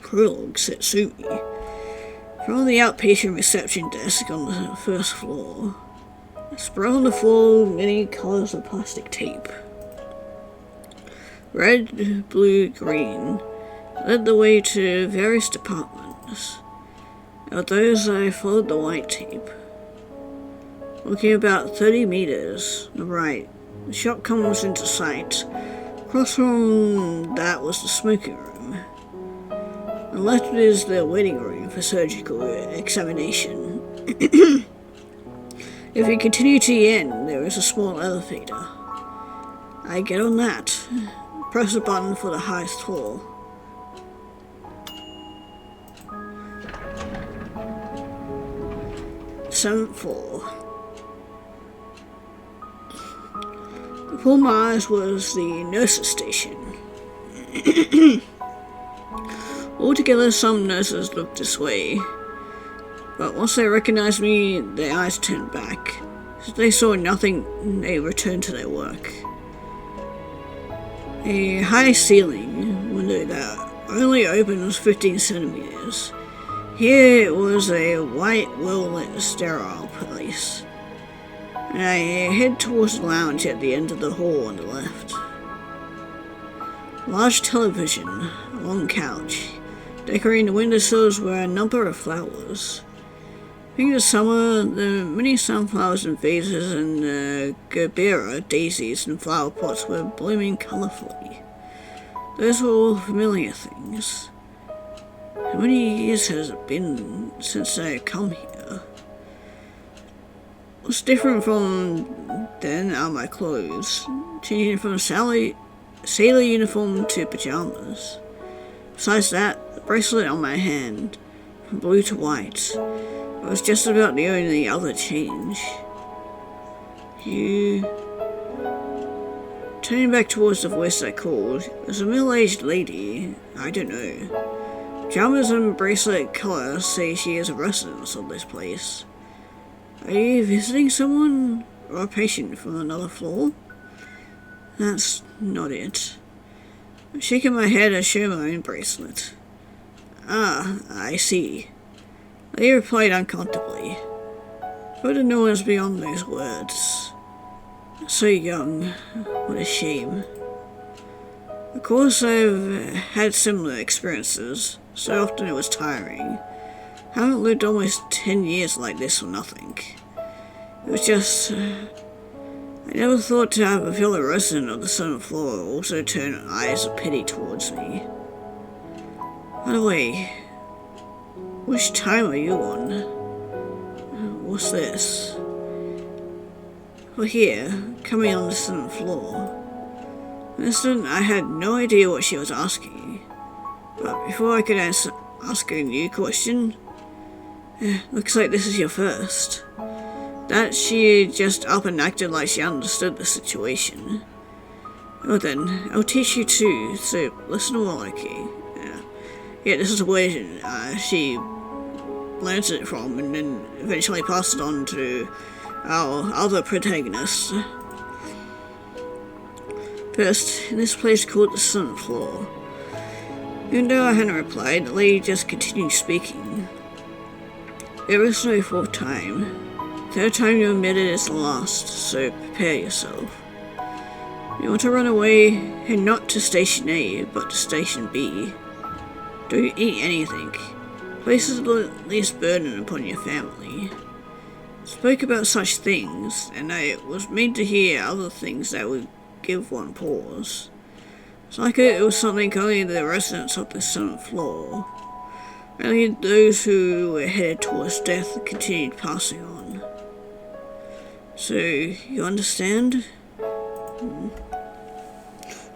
Prologue Setsumi. From the outpatient reception desk on the first floor. Spread on the floor many colors of plastic tape. Red, blue, green led the way to various departments. Of those I followed the white tape. Walking about 30 meters on the right, the shop comes into sight. Across from that was the smoking room. On the left is the waiting room for surgical examination. If you continue to the end, there is a small elevator. I get on that. Press the button for the highest floor. Seventh floor. Before my eyes was the nurses' station. Altogether, some nurses looked this way, but once they recognized me, their eyes turned back. As they saw nothing, they returned to their work. A high ceiling window that only opens 15 centimeters. Here was a white, well-lit, sterile place. And I head towards the lounge at the end of the hall on the left. Large television, a long couch. Decorating the windowsills were a number of flowers. During the summer, the many sunflowers in vases and gerbera daisies and flower pots were blooming colorfully. Those were all familiar things. How many years has it been since I had come here? What's different from then are my clothes, changing from sailor uniform to pajamas. Besides that, the bracelet on my hand, from blue to white, was just about the only other change. Turning back towards the voice I called, was a middle-aged lady, I don't know. Pajamas and bracelet color say she is a resident of this place. Are you visiting someone, or a patient from another floor? That's not it. I'm shaking my head and show my own bracelet. Ah, I see. They replied uncomfortably. But no one's beyond those words. So young. What a shame. Of course, I've had similar experiences. So often it was tiring. I haven't lived almost 10 years like this for nothing. It was just... I never thought to have a fellow resident of the 7th floor also turn eyes of pity towards me. By the way, which time are you on? What's this? We're here, coming on the 7th floor. For an instant, I had no idea what she was asking. But before I could ask a new question, looks like this is your first. That she just up and acted like she understood the situation. Well then, I'll teach you too, so listen well, okay? Yeah, this is where she learns it from, and then eventually passes it on to our other protagonists. First, in this place called the 7th floor. Even though I hadn't replied, the lady just continued speaking. There is no 4th time. 3rd time you admitted is the last, so prepare yourself. You want to run away, head not to Station A, but to Station B. Don't eat anything. Places the least burden upon your family. Spoke about such things, and I was made to hear other things that would give one pause. It's like it was something only the residents of the 7th floor. Only those who were headed towards death continued passing on. So, you understand?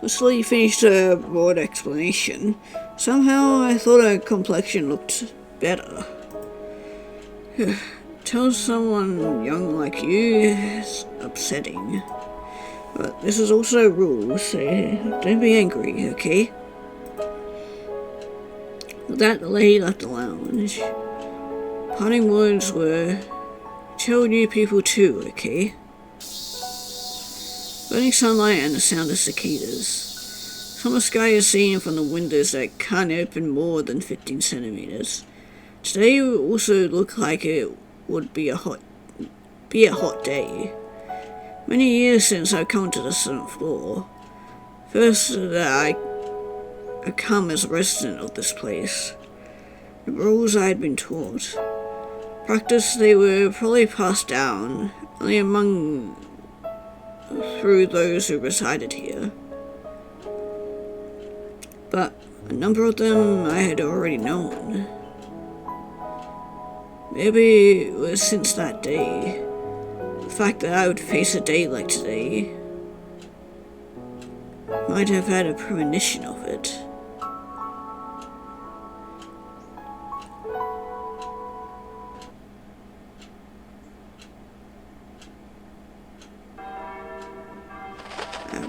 Until you finished a broad explanation, somehow I thought her complexion looked better. Tell someone young like you is upsetting. But this is also rules, so don't be angry, okay? With that, the lady left the lounge. Parting words were, tell new people too, okay? Burning sunlight and the sound of cicadas. Summer sky is seen from the windows that can't open more than 15 centimeters. Today would also look like it would be a hot day. Many years since I've come to the 7th floor. First that I come as a resident of this place. The rules I had been taught. Practice they were probably passed down only through those who resided here. But a number of them I had already known. Maybe it was since that day. The fact that I would face a day like today might have had a premonition of it.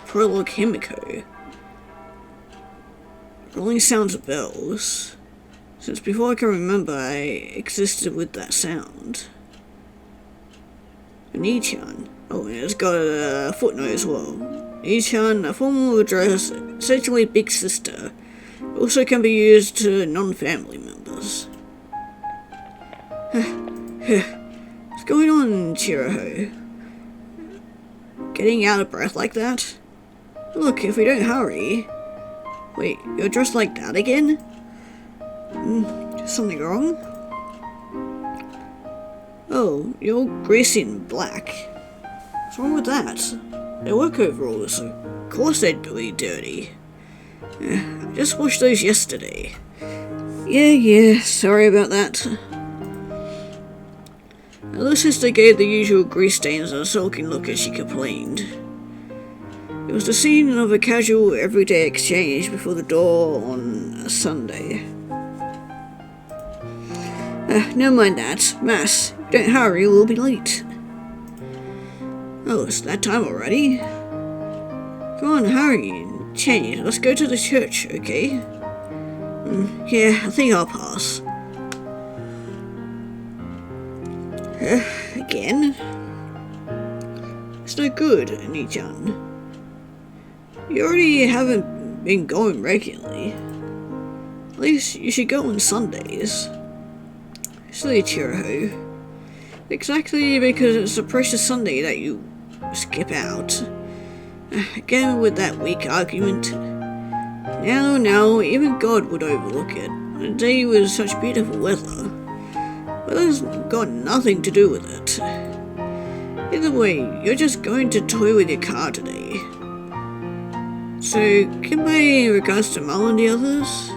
Prologue Himeko. Rolling sounds of bells. Since before I can remember, I existed with that sound. Ni-chan. Oh, and it's got a footnote as well. Ni-chan, a formal address, essentially big sister, also can be used to non-family members. What's going on, Chiraho? Getting out of breath like that? Look, if we don't hurry... Wait, you're dressed like that again? Something wrong? Oh, you're greasy in black. What's wrong with that? They're work overalls, so of course they'd be dirty. I just washed those yesterday. Yeah, sorry about that. The little sister gave the usual grease stains and a sulking look as she complained. It was the scene of a casual, everyday exchange before the door on a Sunday. Never mind that. Mass, don't hurry, we'll be late. Oh, it's that time already? Come on, hurry and change. Let's go to the church, okay? Yeah, I think I'll pass. Again? It's no good, Ni-chan. You already haven't been going regularly. At least you should go on Sundays. Silly Chiraho. Exactly because it's a precious Sunday that you skip out. Again with that weak argument. Now, even God would overlook it. A day with such beautiful weather. Weather's got nothing to do with it. Either way, you're just going to toy with your car today. So, give my regards to Mal and the others.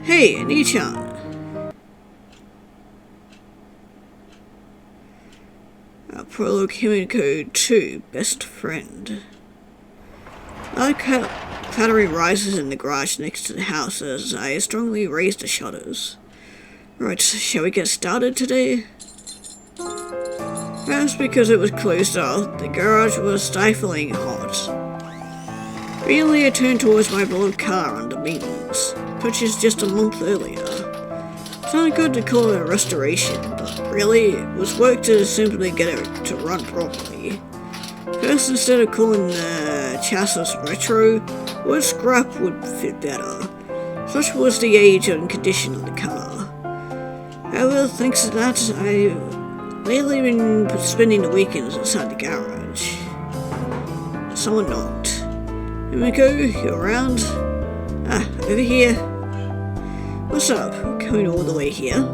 Hey, Ni-chan. Prologue Himeko 2, Best Friend. Loud clattering rises in the garage next to the house as I strongly raise the shutters. Right, shall we get started today? Perhaps because it was closed off, the garage was stifling hot. Immediately I turned towards my beloved car under maintenance, purchased just a month earlier. Sounded good to call it a restoration, but really, it was work to simply get it to run properly. First, instead of calling the chassis retro, the word scrap would fit better. Such was the age and condition of the car. However, thanks to that, I've lately been spending the weekends inside the garage. Someone knocked. Himeko, you around? Over here. What's up? Coming all the way here?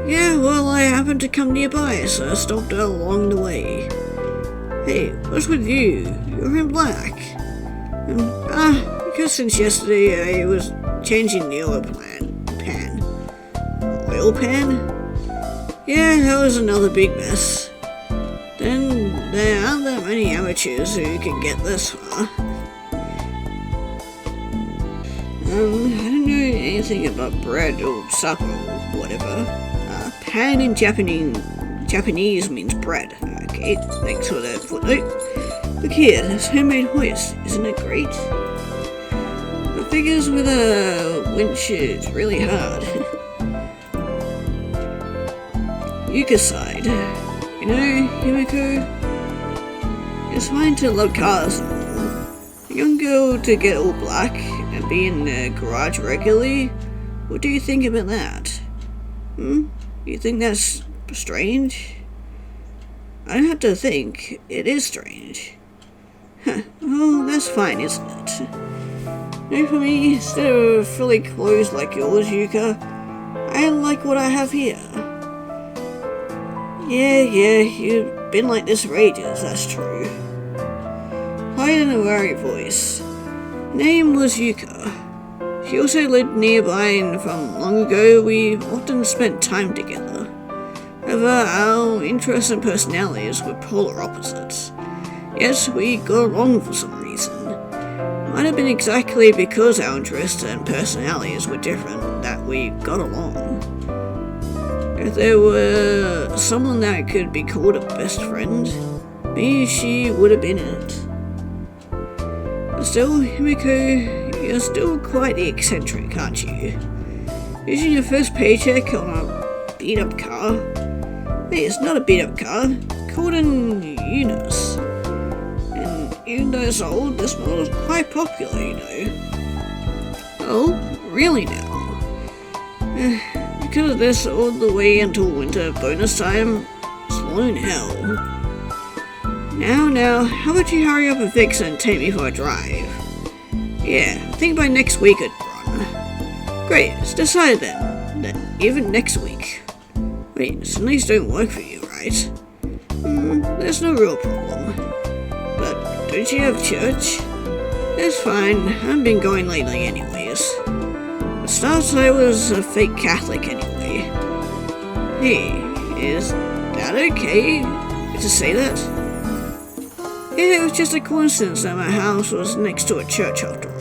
Yeah, well, I happened to come nearby, so I stopped along the way. Hey, what's with you? You're in black. Because since yesterday I was changing the oil pan. Oil pan? Yeah, that was another big mess. Then there aren't that many amateurs who can get this far. I don't know anything about bread or supper or whatever. Pan in Japanese means bread. Okay, thanks for that footnote. Look here, this homemade hoist. Isn't it great? The figures with a winch is really hard. Yuka sighed. You know, Himeko, it's fine to love cars and all. I young girl to get all black and be in the garage regularly? What do you think about that? You think that's strange? I don't have to think. It is strange. Well, that's fine, isn't it? No, for me, instead of fully clothes like yours, Yuka, I like what I have here. Yeah, you've been like this for ages, that's true. Quiet in a wary voice. Her name was Yuka. She also lived nearby, and from long ago we often spent time together. However, our interests and personalities were polar opposites. Yet we got along for some reason. It might have been exactly because our interests and personalities were different that we got along. If there were someone that could be called a best friend, maybe she would have been in it. But still, Himeko, you're still quite the eccentric, aren't you? Using your first paycheck on a beat-up car. Wait, it's not a beat-up car. It's called an Eunice. And even though it's old, this model is quite popular, you know. Oh, really now? Because of this all the way until winter bonus time, slow hell. Now, how about you hurry up and fix it and take me for a drive? Yeah, I think by next week I'd run. Great, it's decided then. Even next week. Wait, Sundays don't work for you, right? There's no real problem. But don't you have church? That's fine, I haven't been going lately anyways. At start I was a fake Catholic anyway. Hey, is that okay to say that? Yeah, it was just a coincidence that my house was next to a church after all.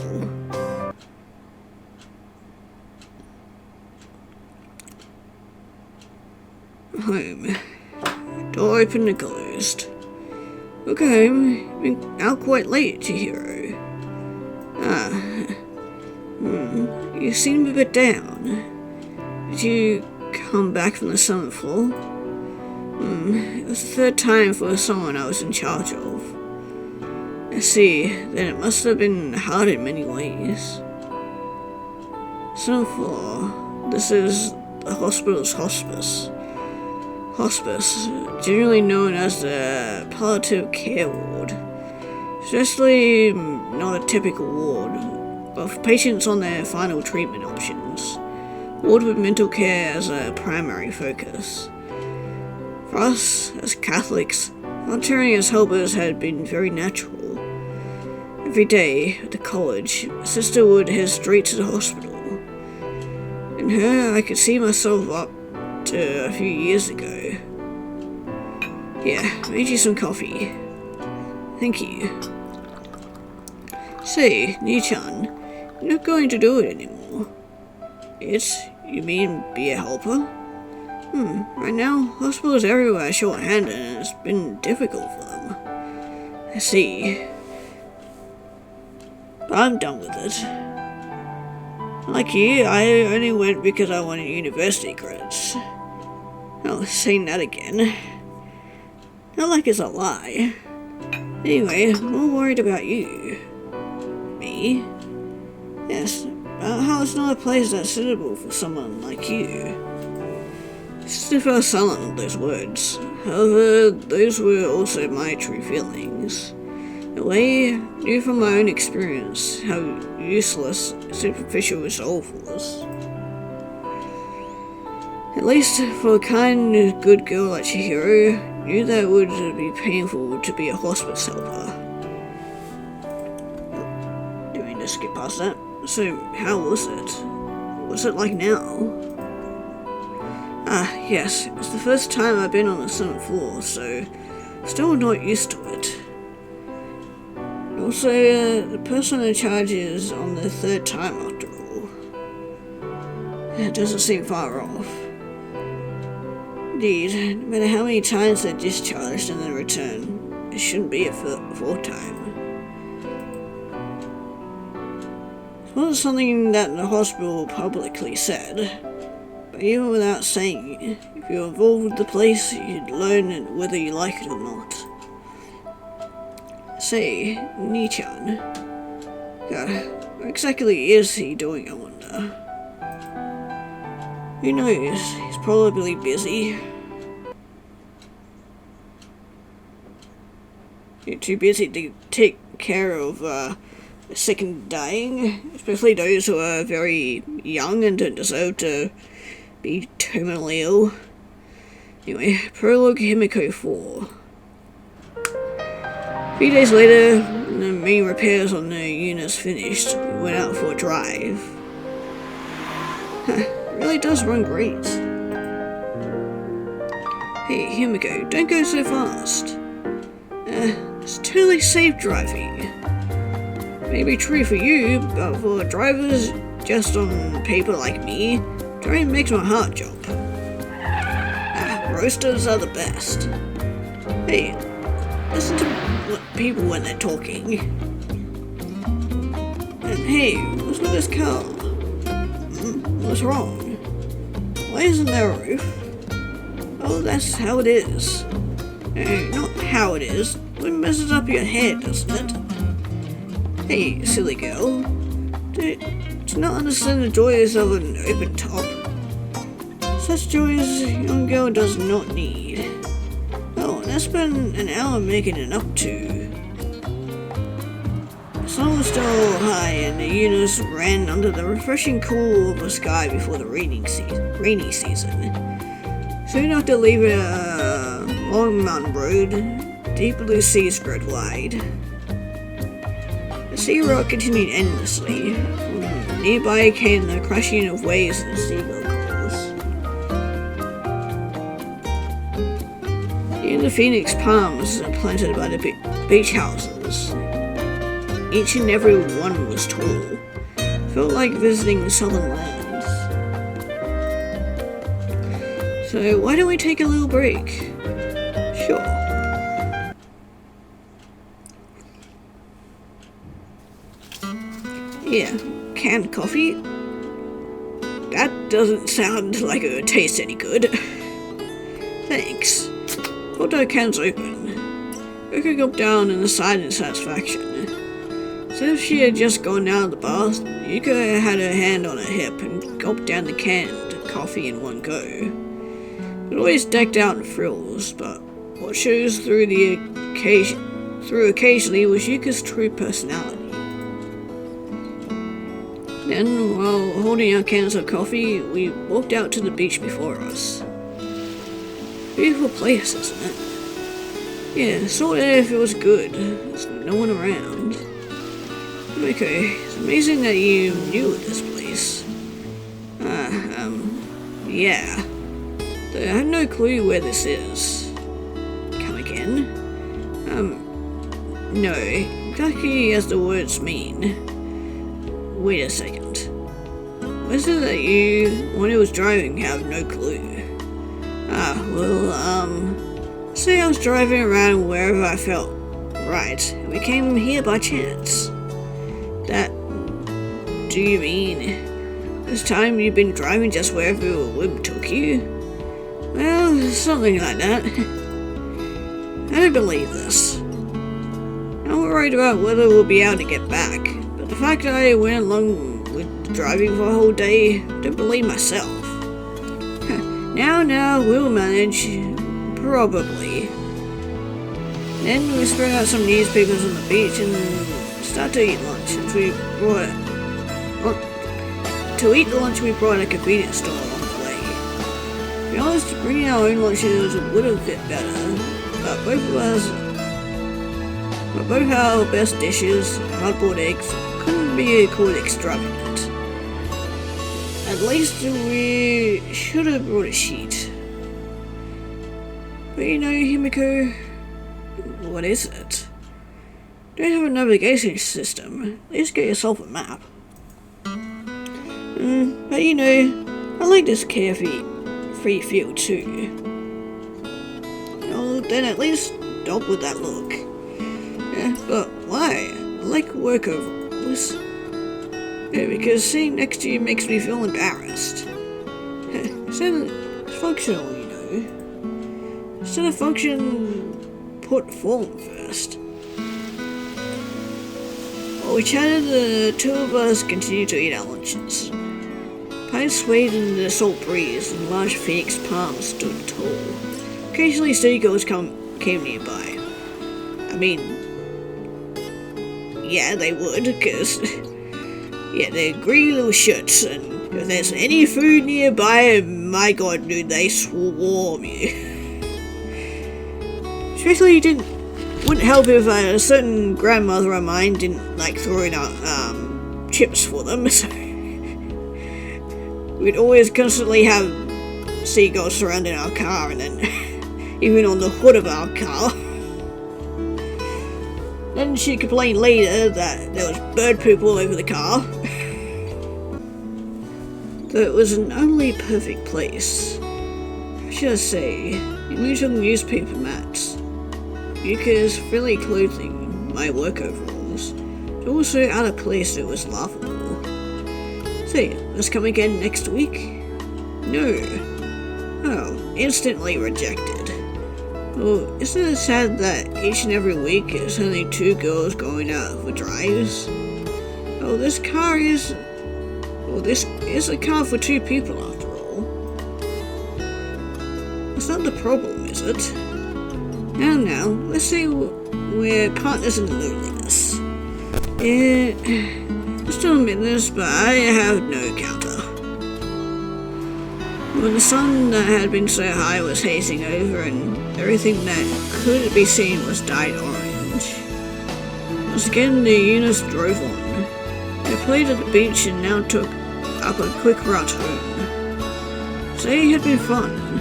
Home. Door open and closed. Look home. Been out quite late, Chihiro. You seem a bit down. Did you come back from the 7th floor? It was the 3rd time for someone I was in charge of. I see, then it must have been hard in many ways. 7th floor. This is the hospital's hospice. Hospice, generally known as the palliative care ward. It's actually not a typical ward of patients on their final treatment options. Ward with mental care as a primary focus. For us, as Catholics, volunteering as helpers had been very natural. Every day at the college, my sister would head straight to the hospital. In her, I could see myself up to a few years ago. Here, made you some coffee. Thank you. Say, Ni-chan, you're not going to do it anymore. You mean be a helper? Right now, hospitals everywhere are short-handed and it's been difficult for them. I see. But I'm done with it. Like you, I only went because I wanted university credits. Oh, saying that again. Not like it's a lie. Anyway, I'm more worried about you. Me? Yes, about how it's not a place that's suitable for someone like you. Sister fell silent at those words. However, those were also my true feelings. In a way, I knew from my own experience how useless superficial resolve was. At least for a kind, good girl like Chihiro, I knew that it would be painful to be a hospice helper. Do we just skip past that? So, how was it? What's it like now? Yes, it's the first time I've been on the 7th floor, so still not used to it. Also, the person in charge is on the 3rd time after all. It doesn't seem far off. Indeed, no matter how many times they're discharged and then return, it shouldn't be a 4th time. It wasn't something that the hospital publicly said, but even without saying it, if you're involved with the place, you'd learn whether you like it or not. Say, Ni-chan, What exactly is he doing, I wonder? Who knows? He's probably busy. You're too busy to take care of the sick and dying, especially those who are very young and don't deserve to be terminally ill. Anyway, Prologue Himeko 4. 3 days later, the main repairs on the unit's finished. We went out for a drive. It really does run great. Hey, Himeko, don't go so fast. It's totally safe driving. Maybe true for you, but for drivers just on paper like me, driving makes my heart jump. Roasters are the best. Hey, listen to people when they're talking. And hey, what's with this car? What's wrong? Why isn't there a roof? Oh, that's how it is. Not how it is. It messes up your head, doesn't it? Hey, silly girl. Do you not understand the joys of an open top? Such joys a young girl does not need. Oh, and I spent an hour making it up to. The sun was still high and the units ran under the refreshing cool of the sky before the rainy season. Soon after leaving a long mountain road, deep blue sea spread wide. The sea rock continued endlessly. From nearby came the crashing of waves and seagull calls. In the phoenix palms planted by the beach houses, each and every one was tall. Felt like visiting the southern lands. So why don't we take a little break? Sure. Yeah, canned coffee? That doesn't sound like it would taste any good. Thanks. Hold our cans open. Yuka gulped down in a silent satisfaction. As if she had just gone out of the bath, Yuka had her hand on her hip and gulped down the canned coffee in one go. It always decked out in frills, but what shows through occasionally was Yuka's true personality. Then, while holding our cans of coffee, we walked out to the beach before us. Beautiful place, isn't it? Yeah, sort of if it was good. There's no one around. Okay, it's amazing that you knew of this place. Yeah. I have no clue where this is. Come again? No, exactly as the words mean. Wait a second. Was it that you, when I was driving, have no clue? Say I was driving around wherever I felt right, and we came here by chance. Do you mean this time you've been driving just wherever your whim took you? Well, something like that. I don't believe this. I'm worried about whether we'll be able to get back, but the fact that I went along with driving for a whole day, I don't believe myself. Now, we'll manage. Probably. Then we spread out some newspapers on the beach and start to eat lunch, since we brought to eat the lunch we brought at a convenience store along the way. To be honest, bringing our own lunches would have fit better, but both our best dishes, hard-boiled eggs, couldn't be called extravagant. At least we should have brought a sheet. But you know, Himeko, what is it? Don't have a navigation system. At least get yourself a map. But you know, I like this carefree feel too. Well, then at least stop with that look. Yeah, but why? I like work overalls. Yeah, because sitting next to you makes me feel embarrassed. It's functional, you know. Instead of function, put form first. While we chatted, the two of us continued to eat our lunches. Pines swayed in the salt breeze, and large phoenix palms stood tall. Occasionally, seagulls came nearby. I mean, yeah, they would, because, yeah, they're green little shits, and if there's any food nearby, my god, dude, they swarm you. Especially wouldn't help if a certain grandmother of mine didn't like throwing out chips for them, so we'd always constantly have seagulls surrounding our car, and then even on the hood of our car. Then she complained later that there was bird poop all over the car. Though it was an utterly perfect place. Should I say, unusual newspaper mats, Yuka's frilly clothing, my work overalls, but also out of place that was laughable. Say, let's come again next week? No. Oh, instantly rejected. Oh, isn't it sad that each and every week it's only two girls going out for drives? Oh, this is a car for two people after all. That's not the problem, is it? Now, let's say we're partners in loneliness. Yeah, just don't admit this, but I have no counter. When the sun that had been so high was hazing over and everything that could be seen was dyed orange. Once again, the units drove on. They played at the beach and now took up a quick route home. Today had been fun,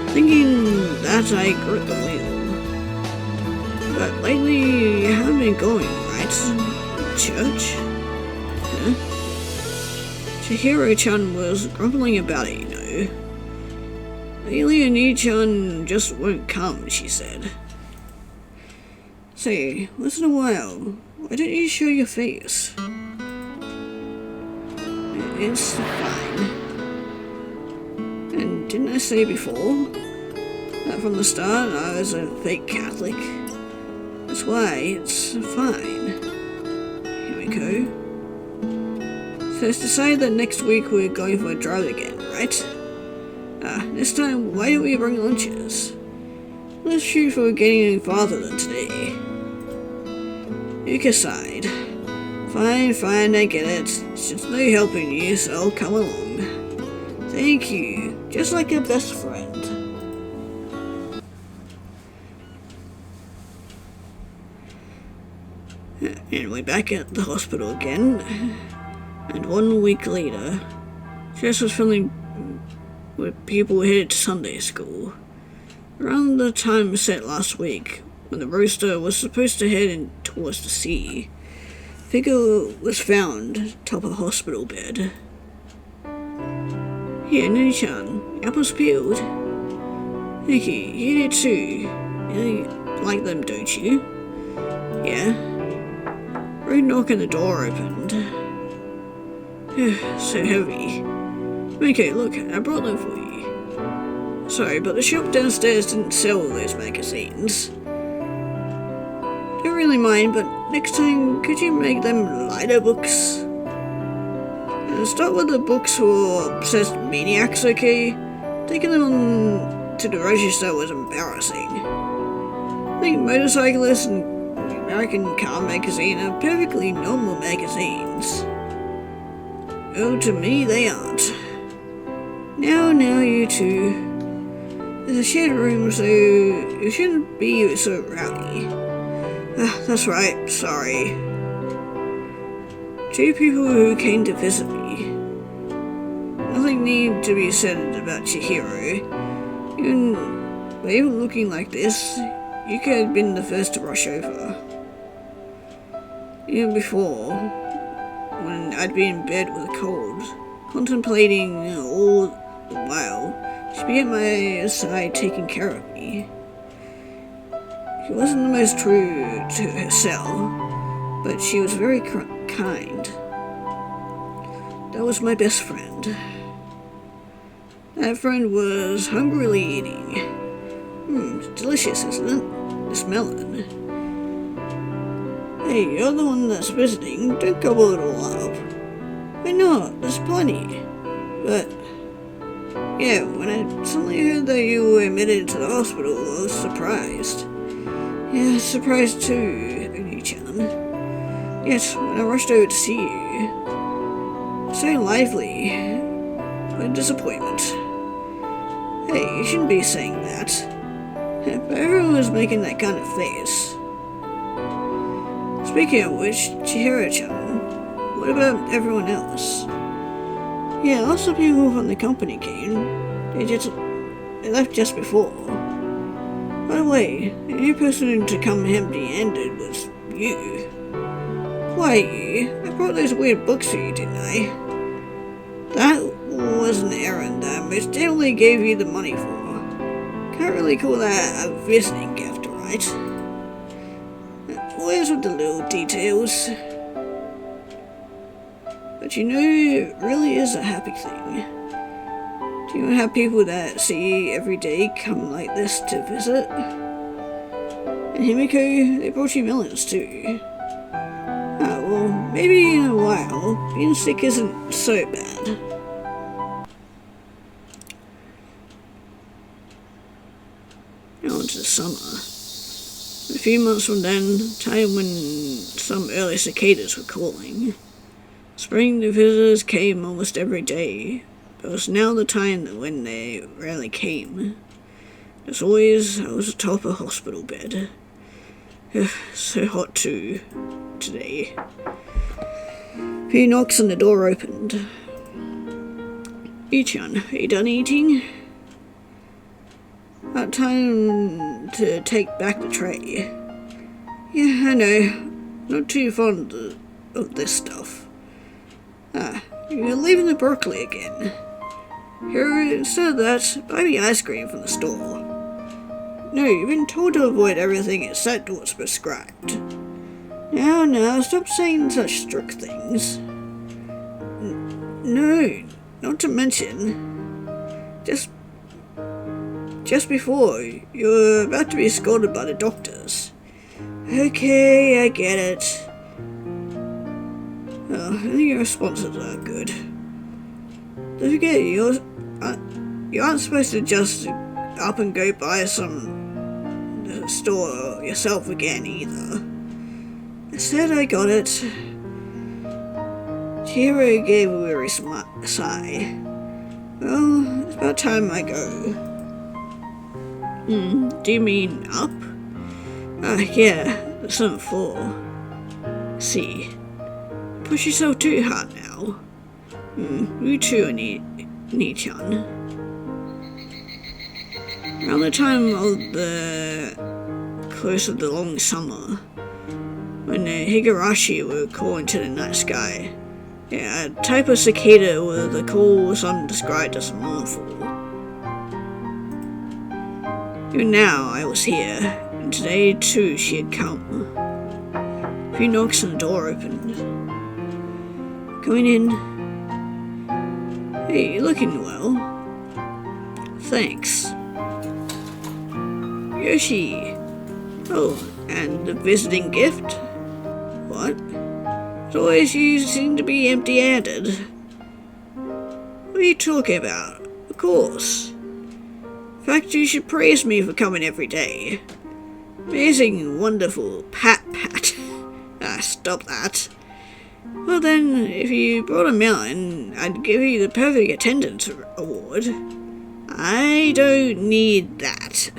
thinking that I gripped the wheel. But lately, you haven't been going, right? Church? Huh? Chihiro-chan was grumbling about it, you know. Leonie-chan just won't come, she said. Say, once in a while, why don't you show your face? It's fine. And didn't I say before that from the start I was a fake Catholic? That's why it's fine. Himeko. So it's decided that next week we're going for a drive again, right? This time, why don't we bring lunches? Let's shoot for getting any farther than today. Yuka sighed. Fine, I get it. It's just no helping you, so I'll come along. Thank you. Just like a best friend. And we're back at the hospital again. And 1 week later, Jess was filming with people headed to Sunday school. Around the time set last week, when the rooster was supposed to head in towards the sea, figure was found atop a hospital bed. Here, Nini-chan, apples peeled. Nikki, you did too. You like them, don't you? Yeah. Rude knock and the door opened. So heavy. Okay, look, I brought them for you. Sorry, but the shop downstairs didn't sell those magazines. Don't really mind, but next time, could you make them lighter books? And start with the books for obsessed maniacs, okay? Taking them to the register was embarrassing. I think Motorcyclist and the American Car Magazine are perfectly normal magazines. Oh, to me, they aren't. Now, you two. There's a shared room, so you shouldn't be so rowdy. That's right, sorry. Two people who came to visit me. Nothing need to be said about Chihiro. Even looking like this, Yuka had been the first to rush over. Even before, when I'd been in bed with a cold, contemplating all the while, she'd be at my side taking care of me. She wasn't the most true to herself, but she was very kind. That was my best friend. That friend was hungrily eating. It's delicious, isn't it? This melon. Hey, you're the one that's visiting. Don't gobble it all up. Why not? There's plenty. But, yeah, when I suddenly heard that you were admitted to the hospital, I was surprised. Yeah, surprised too, Oni-chan. Yet, when I rushed over to see you, so lively. What a disappointment. Hey, you shouldn't be saying that. But everyone was making that kind of face. Speaking of which, Chihiro-chan, what about everyone else? Yeah, lots of people from the company came. They left just before. By the way, the only person to come empty-handed was you. Why you? I brought those weird books for you, didn't I? That was an errand that I most definitely gave you the money for. Can't really call that a visiting gift, right? Where's with the little details? But you know, it really is a happy thing. Do you have people that see you every day come like this to visit? And Himeko, they brought you millions too. Ah, well, maybe in a while, being sick isn't so bad. Now on to the summer. A few months from then, time when some early cicadas were calling. Spring, the visitors came almost every day, but it was now the time when they rarely came. As always, I was atop a hospital bed. So hot too, today. A few knocks and the door opened. Yu-chan, are you done eating? About time to take back the tray. Yeah, I know. Not too fond of this stuff. Ah, you're leaving the broccoli again. Here, instead of that, buy me ice cream from the store. No, you've been told to avoid everything except what's prescribed. Now, stop saying such strict things. No, not to mention, just before, you were about to be scolded by the doctors. Okay, I get it. Oh, I think your responses are good. Don't forget, you aren't supposed to just up and go buy some store yourself again either. Instead, I got it. Chihiro gave a weary sigh. Well, it's about time I go. Do you mean up? Yeah, that's on the floor. See. Push yourself too hard now. You too, Oni-chan. Around the time of the close of the long summer, when the Higurashi were calling to the night sky, a type of cicada with a call some described as mournful. Even now I was here, and today too she had come. A few knocks and the door opened. Going in. Hey, you're looking well. Thanks. Yoshi. Oh, and the visiting gift? What? As always, you seem to be empty-handed. What are you talking about? Of course. In fact, you should praise me for coming every day. Amazing, wonderful, pat. Stop that. Well then, if you brought a million, I'd give you the perfect attendance award. I don't need that.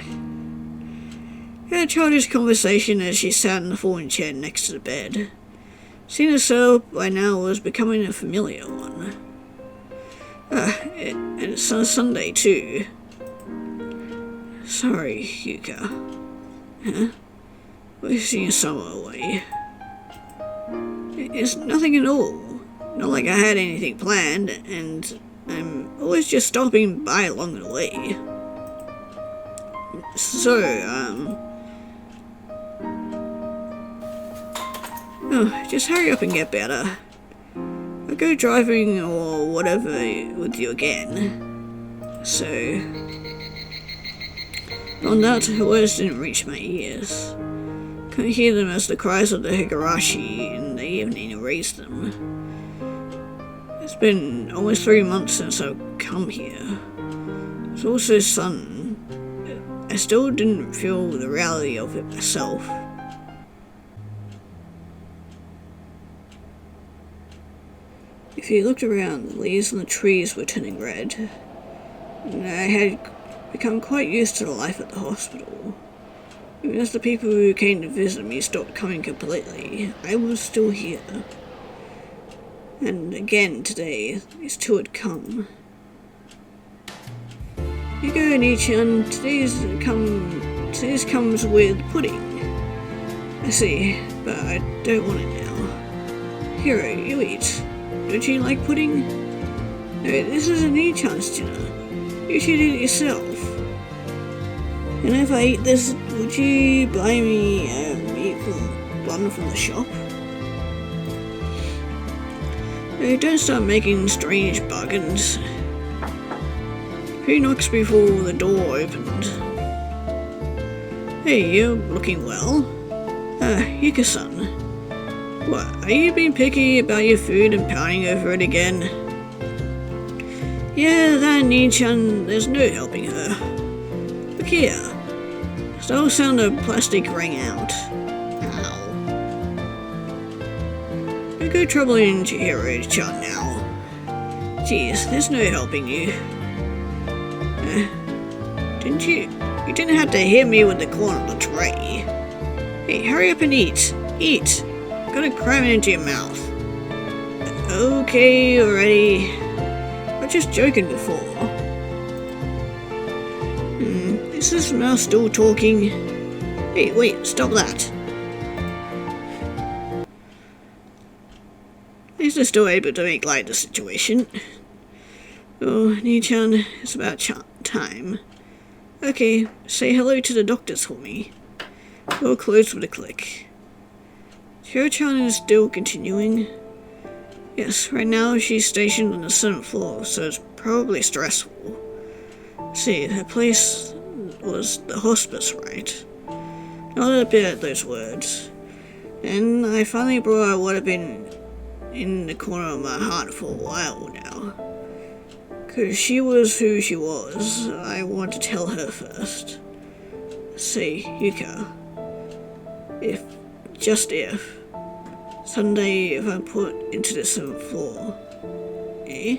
We had a childish conversation as she sat in the folding chair next to the bed. Seeing herself by now was becoming a familiar one. And it's on Sunday too. Sorry, Yuka. Huh? Wasting your summer away. It's nothing at all. Not like I had anything planned, and I'm always just stopping by along the way. So, just hurry up and get better. I'll go driving or whatever with you again. So... Beyond that, her words didn't reach my ears. Can hear them as the cries of the Higurashi in the evening erase them. It's been almost 3 months since I've come here. It's also sudden. I still didn't feel the reality of it myself. If you looked around, the leaves on the trees were turning red. And I had become quite used to the life at the hospital. Even as the people who came to visit me stopped coming completely, I was still here. And again today, these two had come. You go, Nichan, today's comes with pudding. I see, but I don't want it now. Hiro, you eat. Don't you like pudding? No, this is a Nichan's dinner. You should eat it yourself. And if I eat this, would you buy me meat from one from the shop? No, don't start making strange bargains. Who knocks before the door opened? Hey, you're looking well. Yuka-san. What, are you being picky about your food and pounding over it again? Yeah, that Nichan, there's no helping her. Look here. Still sound of plastic rang out. Ow. Don't go troubling Chihiro-chan now. Jeez, there's no helping you. Didn't you? You didn't have to hit me with the corner of the tray. Hey, hurry up and eat. Eat. Gotta cram it into your mouth. Okay, already. I was just joking before. Is this mouse still talking? Hey, wait, stop that. Is it still able to make light of the situation? Oh, Nichan, it's about time. Okay, say hello to the doctors for me. Door closed with a click. Chihiro-chan is still continuing. Yes, right now she's stationed on the 7th floor, so it's probably stressful. See, her place was the hospice, right? Not a bit at those words. And I finally brought out what had been in the corner of my heart for a while now. 'Cause she was who she was, I want to tell her first. Say, Yuka, if someday if I'm put into the 7th floor. Eh?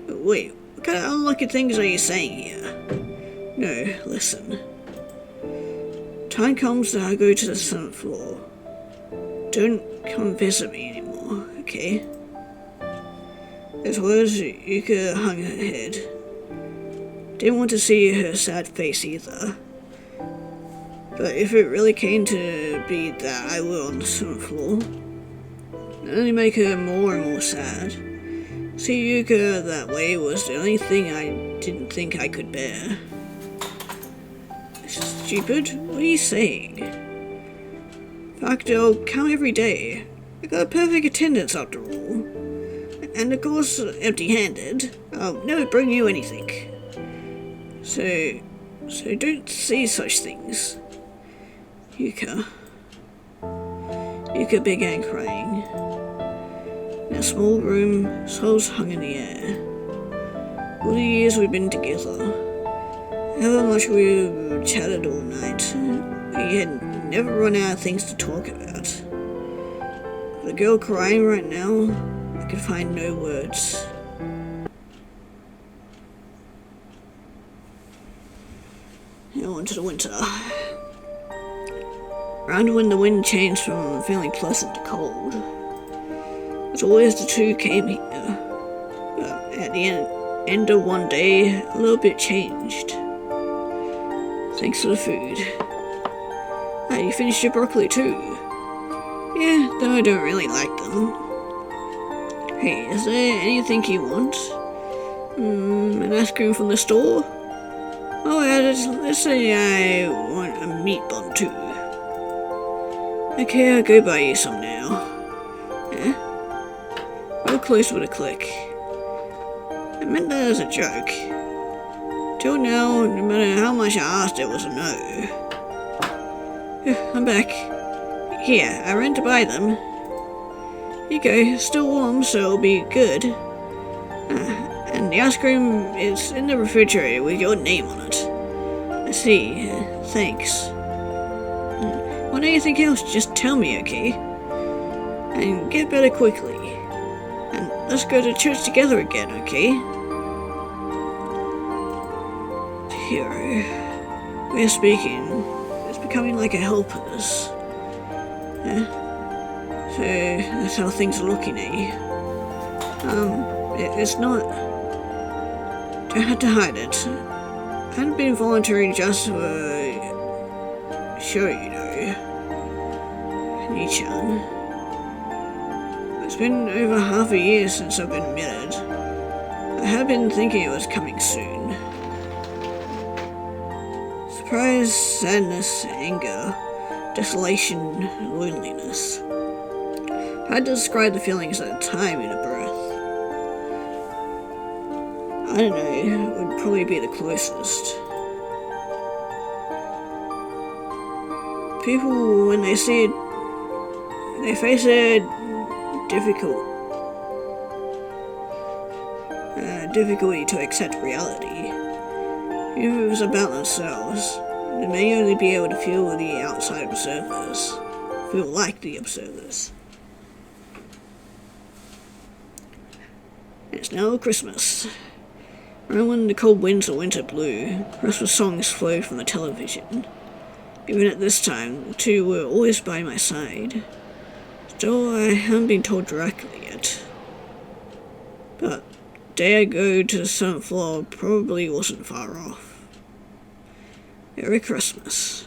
Wait, what kind of unlucky things are you saying here? No, listen. Time comes that I go to the 7th floor. Don't come visit me anymore, okay? As words, Yuka hung her head. Didn't want to see her sad face either. But if it really came to be that I were on the 7th floor, it'd only make her more and more sad. See Yuka that way was the only thing I didn't think I could bear. Stupid? What are you saying? In fact, I'll come every day. I got a perfect attendance after all. And of course, empty-handed. I'll never bring you anything. So don't say such things. Yuka began crying. In a small room, souls hung in the air. All the years we've been together, however much we chatted all night, we had never run out of things to talk about. The girl crying right now, I could find no words. Now on to the winter. Around when the wind changed from feeling pleasant to cold. As always, the two came here. But at the end of one day, a little bit changed. Thanks for the food. Ah, you finished your broccoli too. Yeah, though I don't really like them. Hey, is there anything you want? An ice cream from the store? Oh yeah, let's say I want a meat bun too. Okay, I'll go buy you some now. Yeah? Real close with a click. I meant that as a joke. Till now, no matter how much I asked, it was a no. I'm back. Here, I ran to buy them. Here you go, still warm, so it'll be good. And the ice cream is in the refrigerator with your name on it. I see. Thanks. Want anything else, just tell me, okay? And get better quickly. And let's go to church together again, okay? Hero, we're speaking. It's becoming like a helpers. So that's how things are looking, eh? It's not. Don't have to hide it. I hadn't been volunteering just for a show, you know. Nichan. It's been over half a year since I've been admitted. I have been thinking it was coming soon. Surprise, sadness, anger, desolation, loneliness. If I had to describe the feelings at the time in a breath, I don't know, it would probably be the closest. People, when they see it, they face a difficulty to accept reality. If it was about themselves, they may only be able to feel the outside observers, feel like the observers. It's now Christmas. Around when the cold winds of winter blew, Christmas songs flowed from the television. Even at this time, the two were always by my side. Still, I haven't been told directly yet. But the day I go to the 7th floor probably wasn't far off. Merry Christmas.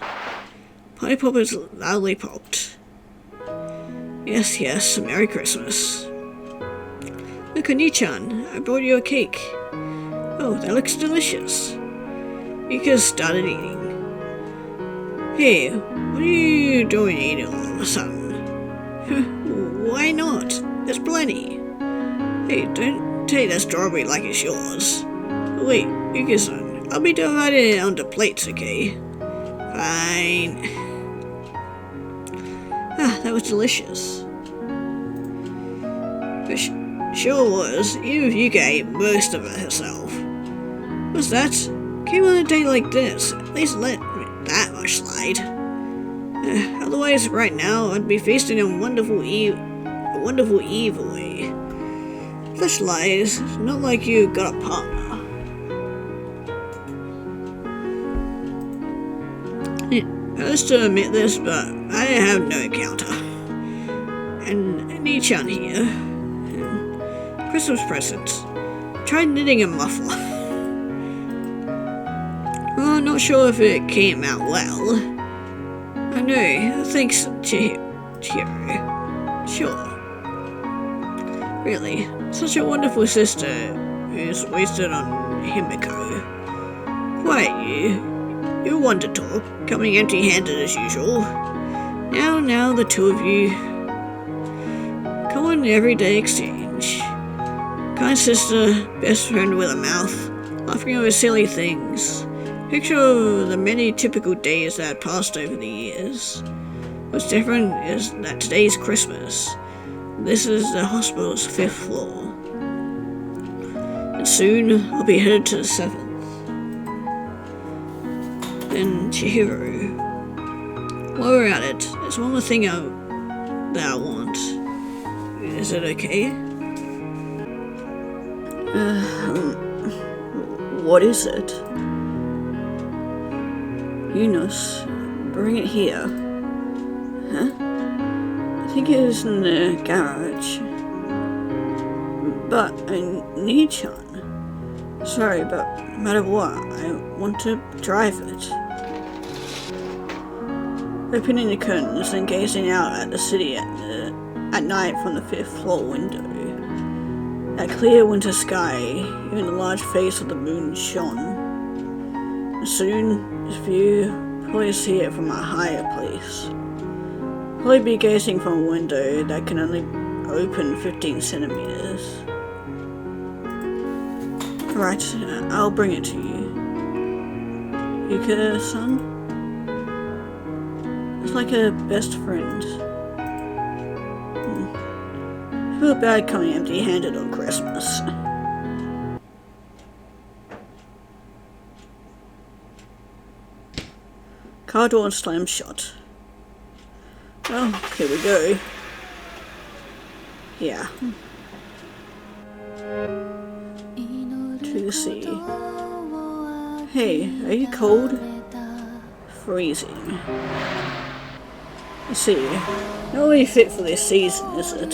Party poppers loudly popped. Yes, Merry Christmas. Look, Oni-chan, I brought you a cake. Oh, that looks delicious. Mika started eating. Hey, what are you doing eating all of a sudden? Why not? There's plenty. Hey, don't take that strawberry like it's yours. Wait, Yuki-san, I'll be dividing it onto plates, okay? Fine. That was delicious. Sure was, even if Yuka ate most of it herself. What's that? Came on a day like this, at least let that much slide. Otherwise, right now, I'd be feasting on a wonderful eve away. Such lies, not like you got a partner. I used to admit this, but I have no encounter. And Ni-chan here. Christmas presents. Tried knitting a muffler. Well, not sure if it came out well. I know, thanks, Chihiro. Sure. Really, such a wonderful sister who's wasted on Himeko. Quiet, you. You're one to talk, coming empty-handed as usual. Now, the two of you. Common everyday exchange. Kind sister, best friend with a mouth, laughing over silly things. Picture of the many typical days that had passed over the years. What's different is that today's Christmas. This is the hospital's 5th floor. And soon I'll be headed to the 7th. Then Chihiro. While we're at it, there's one more thing that I want. Is it okay? What is it? Yunus, bring it here. Huh? I think it is in the garage. But Ni-chan. Sorry, but no matter what, I want to drive it. Opening the curtains and gazing out at the city at night from the 5th floor window. That clear winter sky, even the large face of the moon shone. And soon, this view, probably see it from a higher place. Probably be gazing from a window that can only open 15 centimeters. Right, I'll bring it to you. Yuka-san? It's like a best friend. I feel bad coming empty-handed on Christmas. Car door slammed shut. Well, here we go. Yeah. To the sea. Hey, are you cold? Freezing. I see. Not really fit for this season, is it?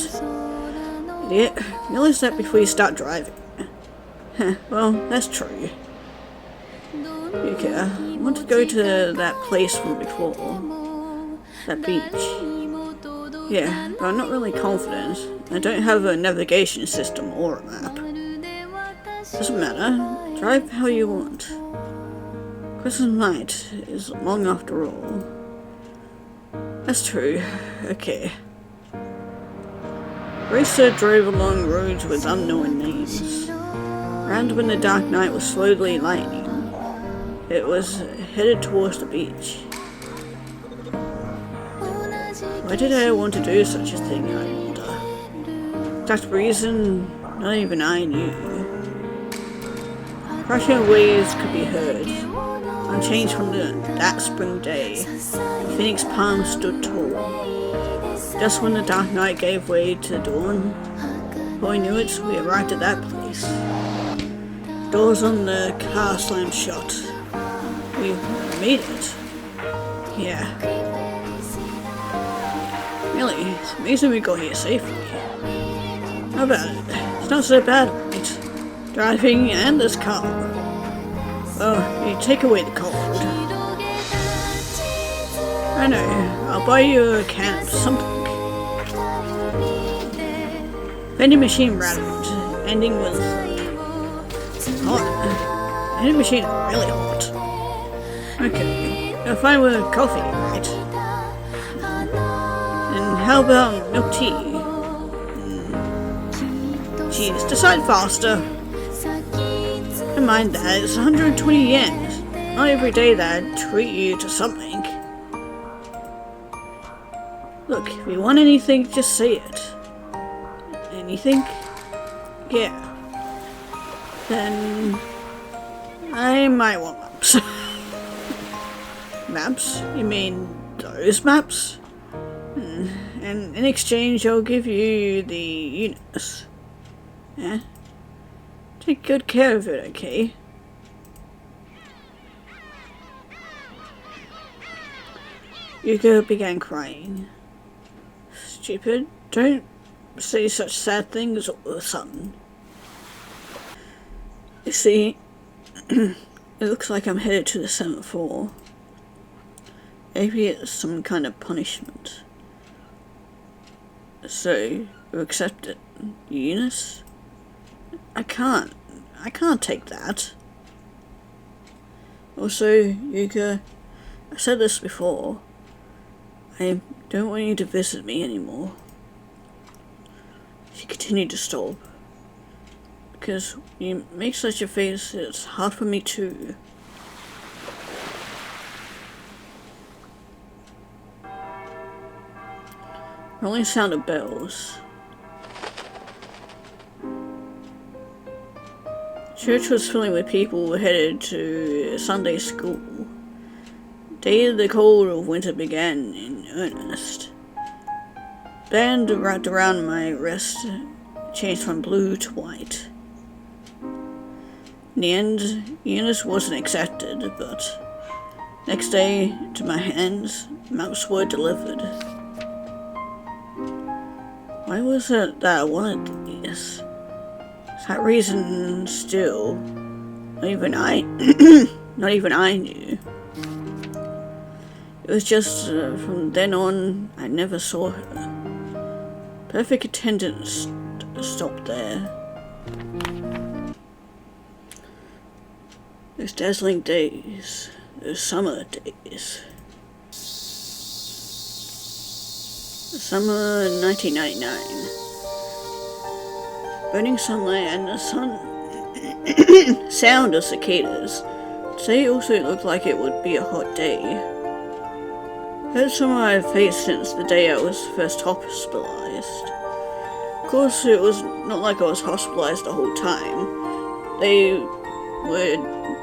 Idiot. Realize that before you start driving. Well, that's true. Okay, I want to go to that place from before. That beach. Yeah, but I'm not really confident. I don't have a navigation system or a map. Doesn't matter. Drive how you want. Christmas night is long after all. That's true. Okay. Racer drove along roads with unknown names. Around when the dark night was slowly lightening, it was headed towards the beach. Why did I want to do such a thing, I wonder? Exact reason, not even I knew. Crashing waves could be heard, unchanged from that spring day. Phoenix Palm stood tall. Just when the dark night gave way to dawn, before we knew it, we arrived at that place. Doors on the car slammed shut. We made it. Yeah. Really, it's amazing we got here safely. How about it? It's not so bad, right? Driving and this car. Oh, you take away the cold. I know, I'll buy you a can of something. Vending machine rattled, ending with hot. Vending machine really hot. Okay, I'll find with coffee, right? And how about milk tea? Jeez, decide faster. Never mind that, it's 120 yen. Not every day that I'd treat you to something. Look, if you want anything, just say it. Anything? Yeah. Then I might want maps. Maps? You mean those maps? And in exchange I'll give you the units. Yeah? Take good care of it, okay? Yuka began crying. Stupid, don't say such sad things all of a sudden. You see, it looks like I'm headed to the 7th floor. Maybe it's some kind of punishment. So, you accept it, Eunice? I can't take that. Also, Yuka, I said this before. I don't want you to visit me anymore. She continued to stop. Because you make such a face, it's hard for me too. Rolling sound of bells. Church was filling with people headed to Sunday school. Day of the cold of winter began in earnest. Band wrapped around my wrist changed from blue to white. In the end, Eunice wasn't accepted, but next day, to my hands, maps were delivered. Why was it that I wanted these? That reason still, not even I knew. It was just from then on, I never saw her. Perfect attendance stopped there. Those dazzling days, those summer days. Summer 1999. Burning sunlight and the sound of cicadas. Today also looked like it would be a hot day. That's something I've faced since the day I was first hospitalized. Of course, it was not like I was hospitalized the whole time. They were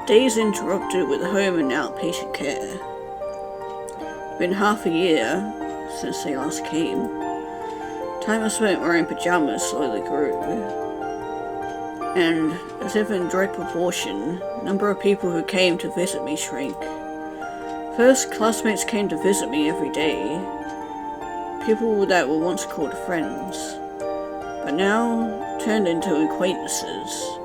days interrupted with home and outpatient care. It's been half a year since they last came. Time I spent wearing pajamas slowly grew. And, as if in direct proportion, the number of people who came to visit me shrank. First, classmates came to visit me every day. People that were once called friends, but now turned into acquaintances.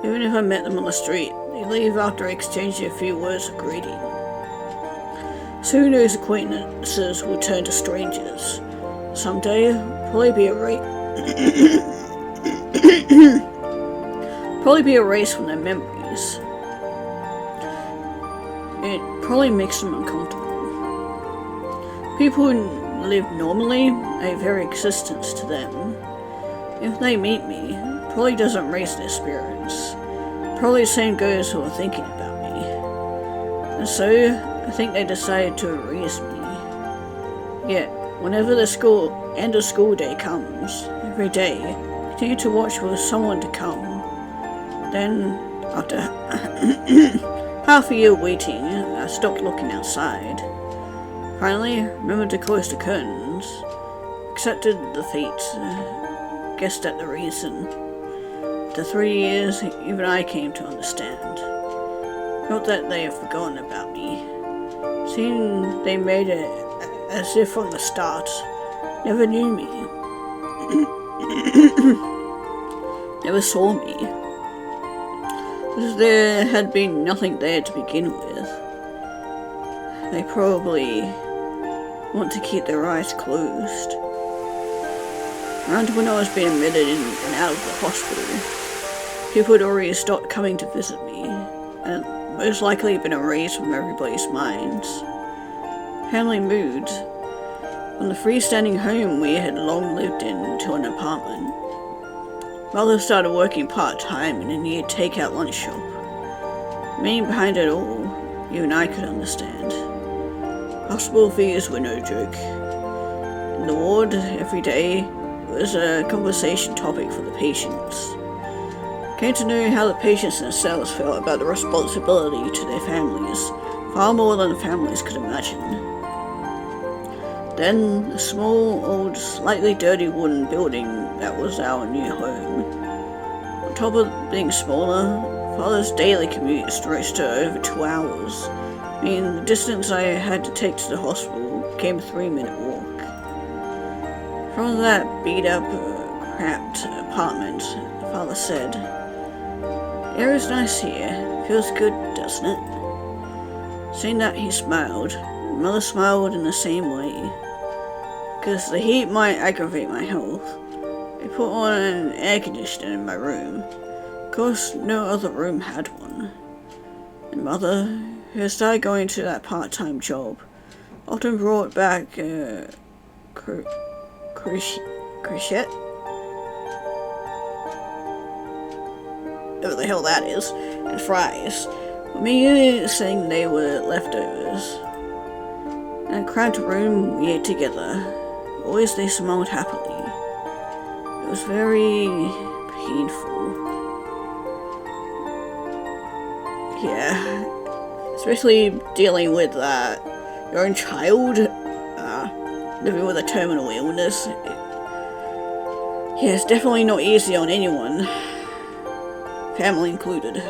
Even if I met them on the street, they leave after exchanging a few words of greeting. Soon those acquaintances will turn to strangers. Someday, probably be erased from their memories. It probably makes them uncomfortable. People who live normally, a very existence to them. If they meet me, it probably doesn't raise their spirits. Probably the same goes who are thinking about me. And so, I think they decided to erase me. Yet, whenever the end of school day comes, every day, I continue to watch for someone to come. Then, after half a year waiting, I stopped looking outside. Finally, remembered to close the curtains. Accepted the fate. Guessed at the reason. After 3 years, even I came to understand. Not that they have forgotten about me. Seeing they made it as if from the start. Never knew me. Never saw me. As there had been nothing there to begin with. They probably want to keep their eyes closed. Around when I was being admitted in and out of the hospital, people had already stopped coming to visit me, and most likely been erased from everybody's minds. Family moved from the freestanding home we had long lived in to an apartment. Mother started working part-time in a near takeout lunch shop. The meaning behind it all, even I could understand. Hospital fees were no joke. In the ward, every day, was a conversation topic for the patients. Came to know how the patients themselves felt about the responsibility to their families, far more than the families could imagine. Then, the small, old, slightly dirty wooden building that was our new home. On top of being smaller, Father's daily commute stretched to over 2 hours, meaning the distance I had to take to the hospital became a 3-minute walk. From that beat-up, cramped apartment, Father said, "The air is nice here. Feels good, doesn't it?" Saying that, he smiled. Mother smiled in the same way. Because the heat might aggravate my health, I put on an air conditioner in my room. Of course, no other room had one. And Mother, who had started going to that part-time job, often brought back crochet? Whatever the hell that is, and fries. With me saying they were leftovers. In a cramped room, we ate together. Always they smiled happily. It was very painful. Yeah, especially dealing with your own child living with a terminal illness. Yeah, it's definitely not easy on anyone, family included.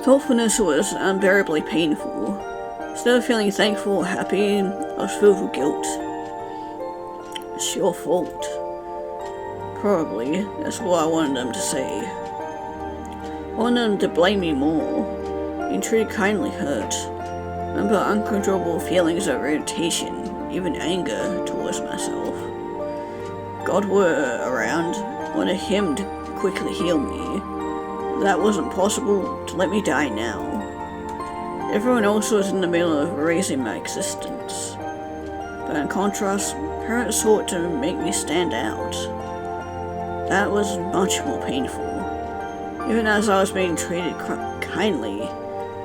Thoughtfulness was unbearably painful. Instead of feeling thankful or happy, I was filled with guilt. It's your fault. Probably, that's what I wanted them to say. I wanted them to blame me more. Being treated kindly hurt. Remember uncontrollable feelings of irritation, even anger towards myself. God were around, wanted Him to quickly heal me. That wasn't possible, to let me die now. Everyone else was in the middle of erasing my existence. But in contrast, parents sought to make me stand out. That was much more painful. Even as I was being treated kindly,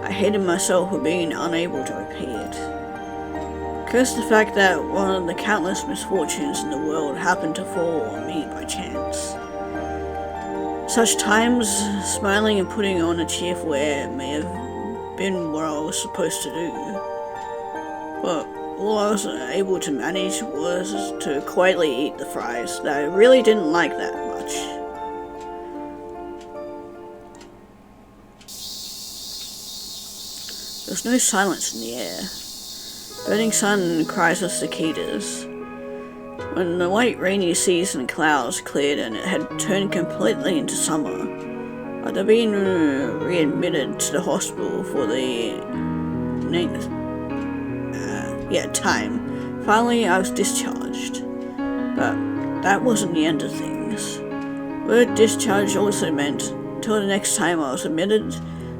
I hated myself for being unable to repay it. Cursed the fact that one of the countless misfortunes in the world happened to fall on me by chance. Such times, smiling and putting on a cheerful air may have been what I was supposed to do, but all I was able to manage was to quietly eat the fries that I really didn't like that much. There was no silence in the air. Burning sun and cries of cicadas. When the white rainy seas and clouds cleared and it had turned completely into summer, after being readmitted to the hospital for the time, finally I was discharged. But that wasn't the end of things. Word discharge also meant, till the next time I was admitted, the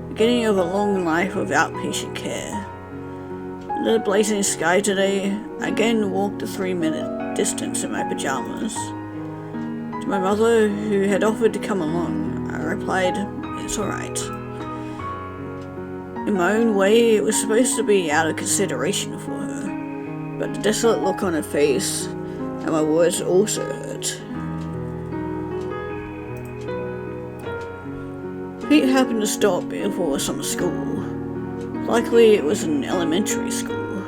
beginning of a long life of outpatient care. Under the blazing sky today, I again walked the 3-minute distance in my pajamas. To my mother, who had offered to come along, I replied, "It's alright." In my own way, it was supposed to be out of consideration for her, but the desolate look on her face and my words also hurt. Pete happened to stop before summer school. Luckily, it was an elementary school.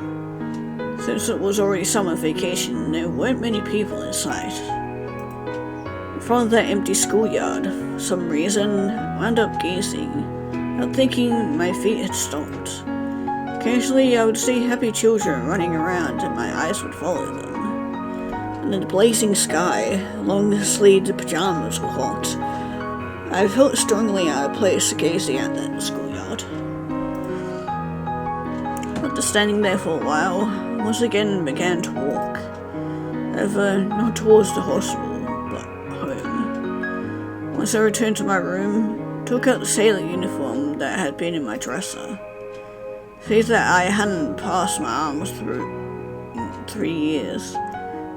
Since it was already summer vacation, there weren't many people in sight. In front of that empty schoolyard, for some reason, I wound up gazing, not thinking my feet had stopped. Occasionally, I would see happy children running around and my eyes would follow them. And in the blazing sky, long-sleeved pajamas were hot. I felt strongly out of place gazing at that schoolyard. After standing there for a while, I once again began to walk. However, not towards the hospital, but home. Once I returned to my room, took out the sailor uniform that had been in my dresser. Faith that I hadn't passed my arms through 3 years.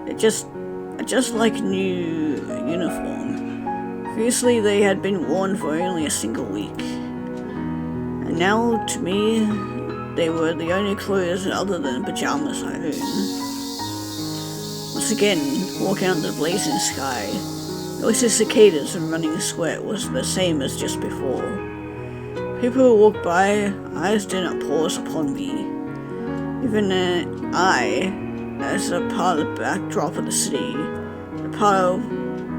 I just like a new uniform. Previously they had been worn for only a single week. And now, to me, they were the only clothes other than pajamas I owned. Once again, walking under the blazing sky, noise of cicadas and running sweat was the same as just before. People who walked by, eyes did not pause upon me. Even I, as a part of the backdrop of the city, a part of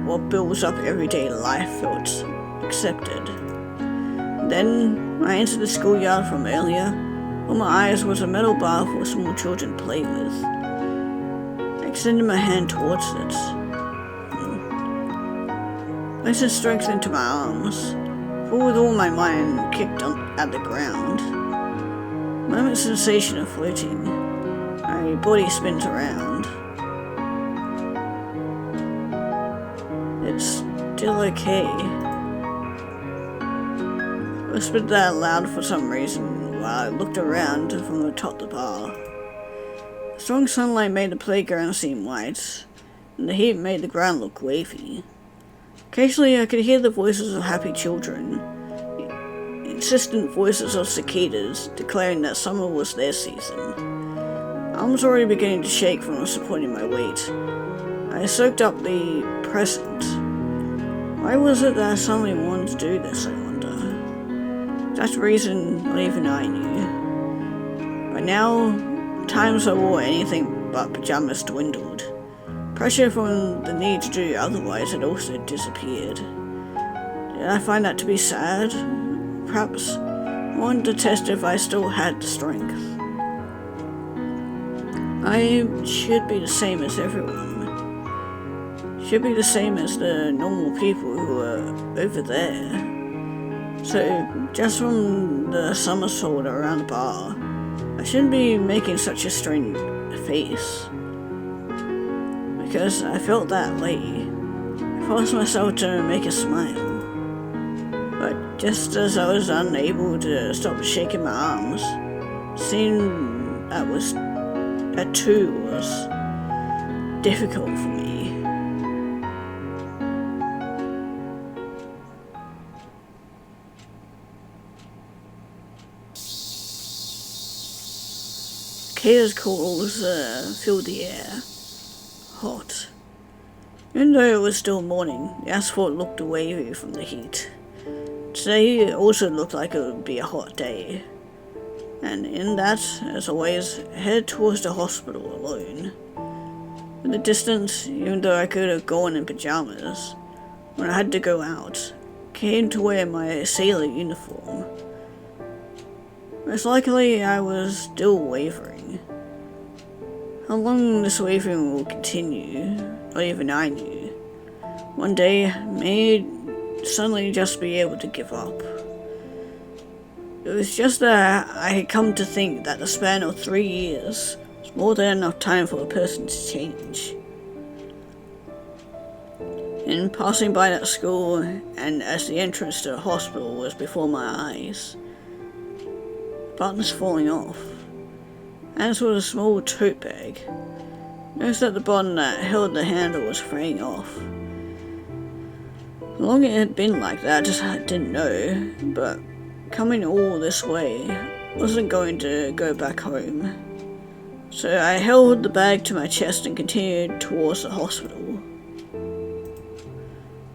what builds up everyday life, felt accepted. Then, I entered the schoolyard from earlier. On my eyes was a metal bar for small children to play with. I extended my hand towards it. Placed strength into my arms, for with all my mind kicked at the ground. Moment sensation of floating. My body spins around. It's still okay. I whispered that aloud for some reason while I looked around from atop the bar. The strong sunlight made the playground seem white, and the heat made the ground look wavy. Occasionally I could hear the voices of happy children, insistent voices of cicadas declaring that summer was their season. I was already beginning to shake from supporting my weight. I soaked up the present. Why was it that I suddenly wanted to do this, I wonder? That's the reason not even I knew. By now, times I wore anything but pajamas dwindled. Pressure from the need to do otherwise had also disappeared. Did I find that to be sad? Perhaps I wanted to test if I still had the strength. I should be the same as everyone. Should be the same as the normal people who are over there. So, just from the somersault around the bar, I shouldn't be making such a strange face. Because I felt that way. I forced myself to make a smile. But just as I was unable to stop shaking my arms, seeing that too was difficult for me. haze cools filled the air. Hot. Even though it was still morning, the asphalt looked wavy from the heat. Today also looked like it would be a hot day. And in that, as always, I headed towards the hospital alone. In the distance, even though I could have gone in pajamas, when I had to go out, I came to wear my sailor uniform. Most likely, I was still wavering. How long this wavering will continue, not even I knew. One day, I may suddenly just be able to give up. It was just that I had come to think that the span of 3 years was more than enough time for a person to change. In passing by that school, and as the entrance to the hospital was before my eyes, the button's falling off, and so was a small tote bag. Noticed that the button that held the handle was fraying off. How long it had been like that, I didn't know, but coming all this way wasn't going to go back home. So I held the bag to my chest and continued towards the hospital.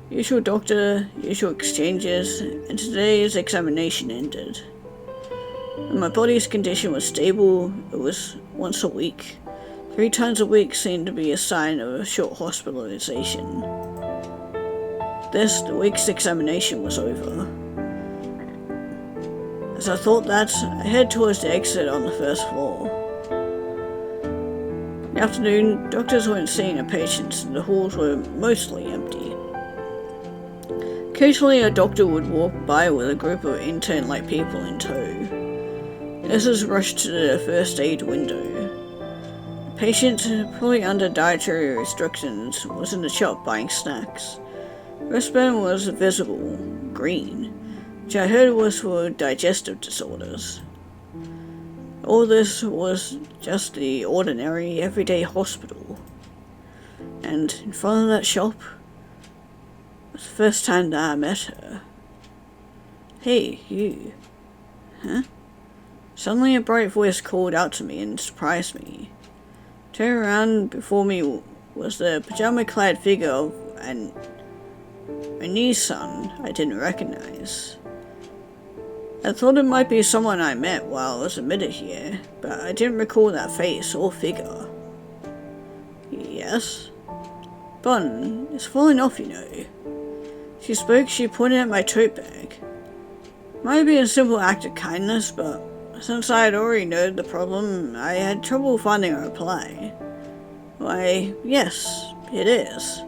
Usual doctor, usual exchanges, and today's examination ended. When my body's condition was stable, it was once a week. 3 times a week seemed to be a sign of a short hospitalization. The week's examination was over. As I thought that, I headed towards the exit on the first floor. In the afternoon, doctors weren't seeing their patients and the halls were mostly empty. Occasionally a doctor would walk by with a group of intern-like people in tow. Nurses rushed to the first aid window. The patient, probably under dietary restrictions, was in the shop buying snacks. The wristband was visible, green, which I heard was for digestive disorders. All this was just the ordinary, everyday hospital. And in front of that shop was the first time that I met her. Hey, you. Huh? Suddenly a bright voice called out to me and surprised me. Turning around, before me was the pajama-clad figure of a niece-son I didn't recognize. I thought it might be someone I met while I was admitted here, but I didn't recall that face or figure. Yes? Bun, it's falling off, you know. She spoke, she pointed at my tote bag. Might be a simple act of kindness, but since I had already noted the problem, I had trouble finding a reply. Why, yes, it is.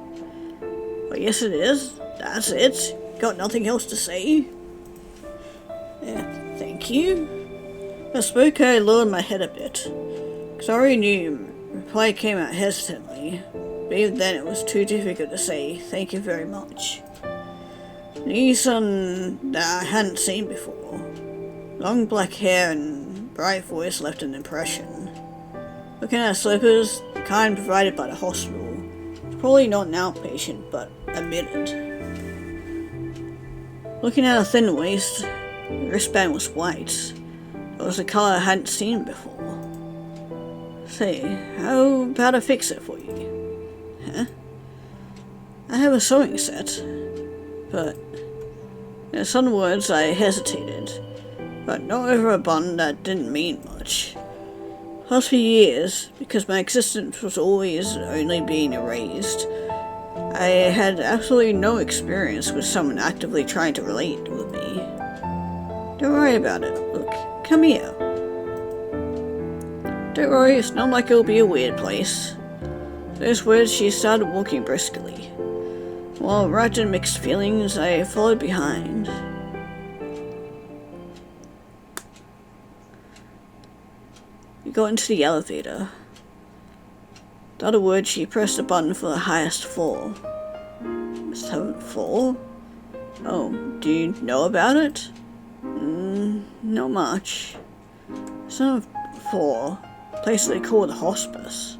Well, yes it is. That's it. Got nothing else to say? Yeah, thank you. I spoke, I lowered my head a bit, because I already knew the reply came out hesitantly, but even then it was too difficult to say thank you very much. Niece-son that I hadn't seen before. Long black hair and bright voice left an impression. Looking at her slippers, the kind provided by the hospital, it's probably not an outpatient, but admitted. Looking at her thin waist, the wristband was white. It was a colour I hadn't seen before. Say, how about I fix it for you? Huh? I have a sewing set, but in some words I hesitated, but not over a bun that didn't mean much. Past few years, because my existence was always only being erased, I had absolutely no experience with someone actively trying to relate with me. Don't worry about it. Look, come here. Don't worry, it's not like it'll be a weird place. Those words, she started walking briskly. While wrapped in mixed feelings, I followed behind. We got into the elevator. Without a word, she pressed a button for the highest floor. 7th floor? Oh, do you know about it? Not much. 7th floor, a place they call the hospice.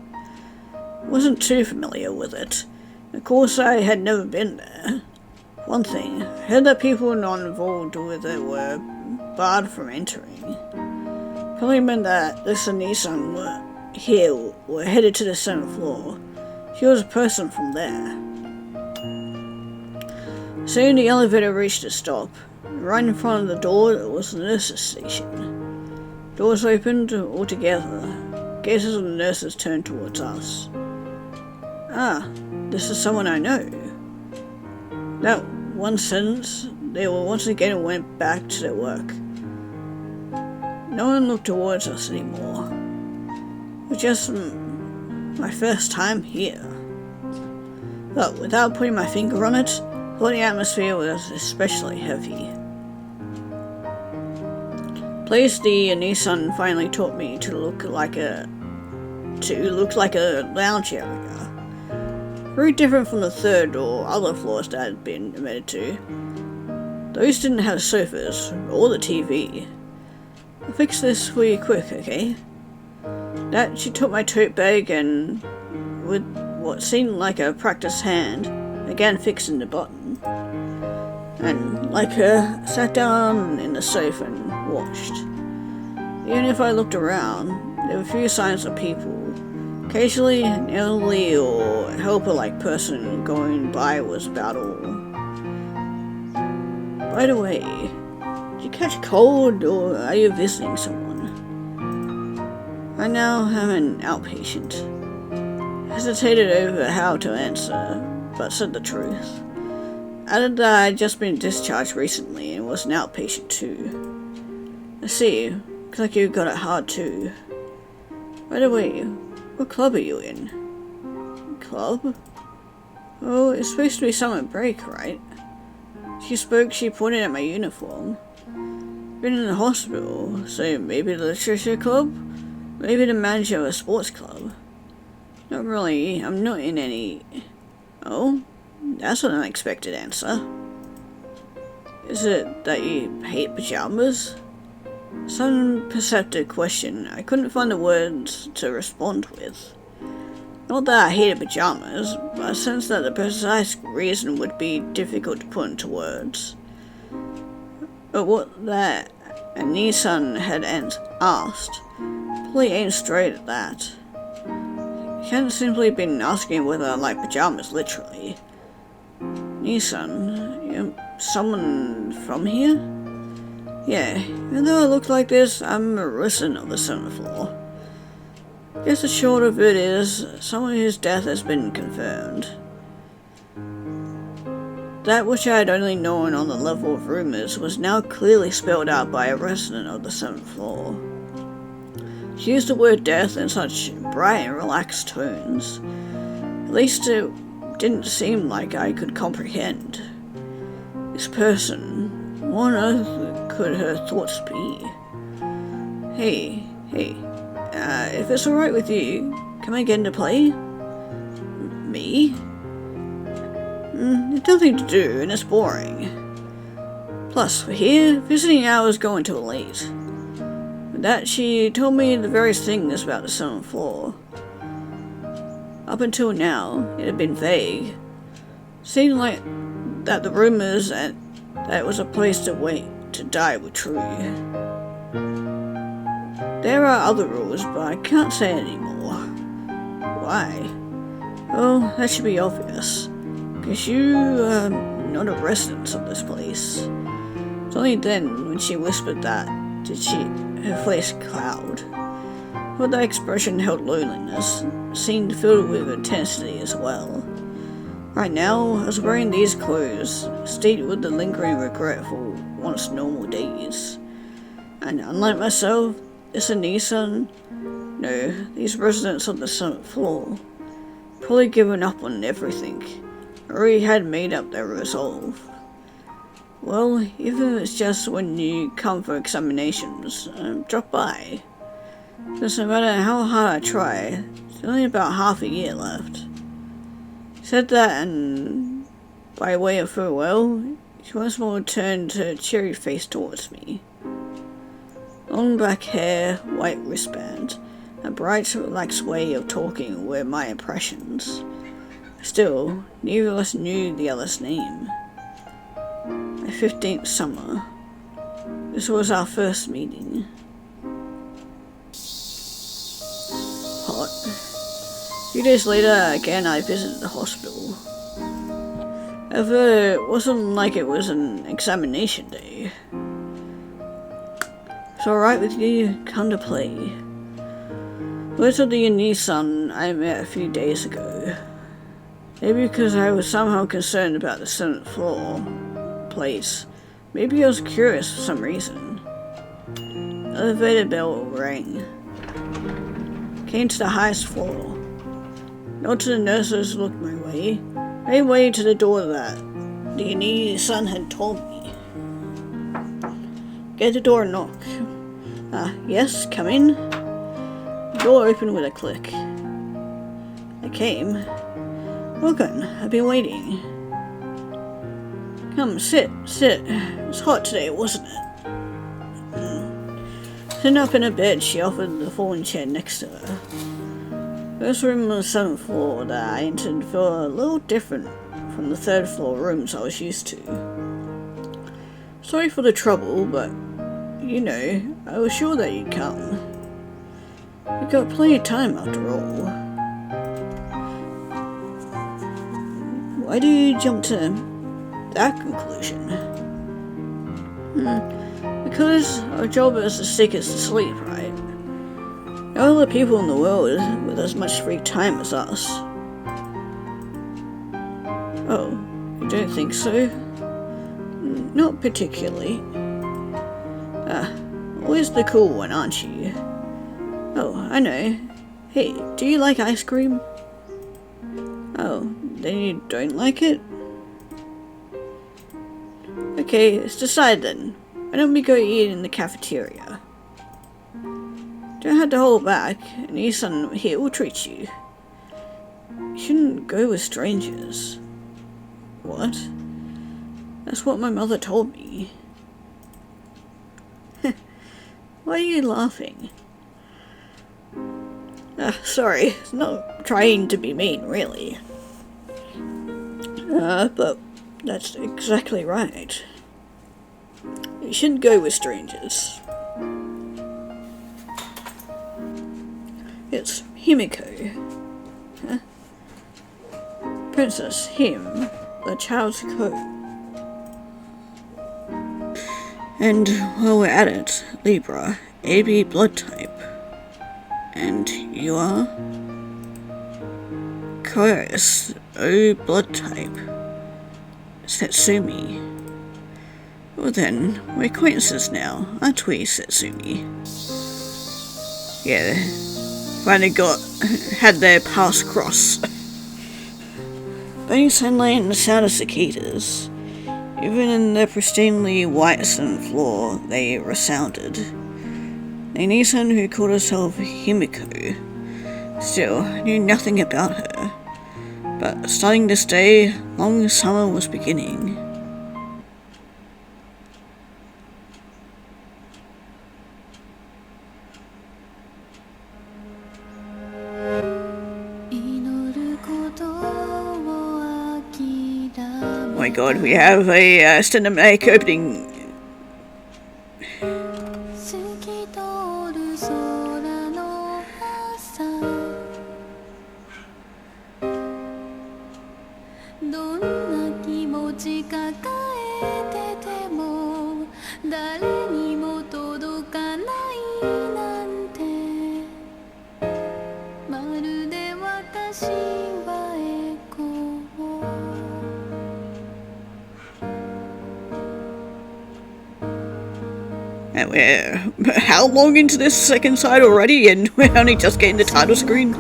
Wasn't too familiar with it. Of course, I had never been there. One thing, I heard that people not involved with it were barred from entering. Probably meant that this and Nissan were headed to the 7th floor. She was a person from there. Soon the elevator reached a stop. Right in front of the door was the nurse's station. Doors opened altogether. Gazes of the nurses turned towards us. Ah, this is someone I know. That one sentence, they were once again went back to their work. No one looked towards us anymore. It was just my first time here. But without putting my finger on it, I thought the atmosphere was especially heavy. Place the Nissan finally taught me to look like a lounge area. Very different from the 3rd or other floors that had been admitted to. Those didn't have sofas or the TV. I'll fix this for you quick, okay? That she took my tote bag and, with what seemed like a practiced hand, began fixing the button. And, like her, sat down in the sofa and watched. Even if I looked around, there were few signs of people. Occasionally, an elderly or helper-like person going by was about all. By the way, did you catch a cold or are you visiting someone? I now am an outpatient. Hesitated over how to answer, but said the truth. Added that I had just been discharged recently and was an outpatient too. I see, looks like you got it hard too. By the way, what club are you in? Club? Oh, it's supposed to be summer break, right? She pointed at my uniform. Been in the hospital, so maybe the literature club? Maybe the manager of a sports club? Not really, I'm not in any... Oh? That's an unexpected answer. Is it that you hate pajamas? Some perceptive question I couldn't find the words to respond with. Not that I hated pajamas, but I sensed that the precise reason would be difficult to put into words. But what that Nissan had asked probably aimed straight at that. He hadn't simply been asking whether I like pajamas literally. Nissan, you're someone from here? Yeah, even though I look like this, I'm a resident of the 7th floor. Guess the short of it is, someone whose death has been confirmed. That which I had only known on the level of rumors was now clearly spelled out by a resident of the 7th floor. She used the word death in such bright and relaxed tones. At least it didn't seem like I could comprehend. This person, what on earth could her thoughts be? Hey, if it's alright with you, can I get into play? Me? There's nothing to do and it's boring. Plus, we're here, visiting hours go until late. With that, she told me the various things about the 7th floor. Up until now, it had been vague. Seemed like that the rumors that it was a place to wait to die were true. There are other rules, but I can't say anymore. Why? Well, that should be obvious. Because you are not a resident of this place. It's only then, when she whispered that, did her face cloud. But that expression held loneliness, seemed filled with intensity as well. Right now, I was wearing these clothes, steeped with the lingering regret for once normal days. And unlike myself, this a Nissan? No, these residents of the 7th floor. Probably given up on everything. Already had made up their resolve. Well, even if it's just when you come for examinations, drop by. Because no matter how hard I try, there's only about half a year left. Said that, and by way of farewell, she once more turned her cheery face towards me. Long black hair, white wristband, a bright, relaxed way of talking were my impressions. Still, neither of us knew the other's name. My 15th summer. This was our first meeting. few days later, again I visited the hospital. However, it wasn't like it was an examination day. It's alright with you, come to play. Where's the unique son I met a few days ago? Maybe because I was somehow concerned about the 7th floor place. Maybe I was curious for some reason. The elevator bell rang. Came to the highest floor. Not to the nurses looked my way. Made way to the door that the unique son had told me. Get the door and knock. Yes, come in. The door opened with a click. I came. Welcome, I've been waiting. Come, sit. It was hot today, wasn't it? Sitting up in a bed, she offered the fallen chair next to her. First room on the 7th floor that I entered felt a little different from the 3rd floor rooms I was used to. Sorry for the trouble, but you know, I was sure that you'd come. We've got plenty of time after all. Why do you jump to that conclusion? Because our job is as sick as to sleep, right? No other people in the world with as much free time as us. Oh, you don't think so? Not particularly. Always the cool one, aren't you? Oh, I know. Hey, do you like ice cream? Oh, then you don't like it? Okay, it's decided then. Why don't we go eat in the cafeteria? Don't have to hold back. Nissan here will treat you. You shouldn't go with strangers. What? That's what my mother told me. Why are you laughing? Sorry, it's not trying to be mean, really. But that's exactly right. You shouldn't go with strangers. It's Himeko. Huh? Princess Him, the child's coat. And while we're at it, Libra, AB blood type. And you are? Chorus, O blood type. Setsumi. Well then, we're acquaintances now, aren't we, Setsumi? Yeah, finally had their paths cross. Burning sunlight and the sound of cicadas. Even in the pristinely white 7th floor, they resounded. They knew someone who called herself Himeko. Still, knew nothing about her. But starting this day, long summer was beginning. Oh my god, we have a cinematic opening. And we're how long into this second side already, and we're only just getting the title screen?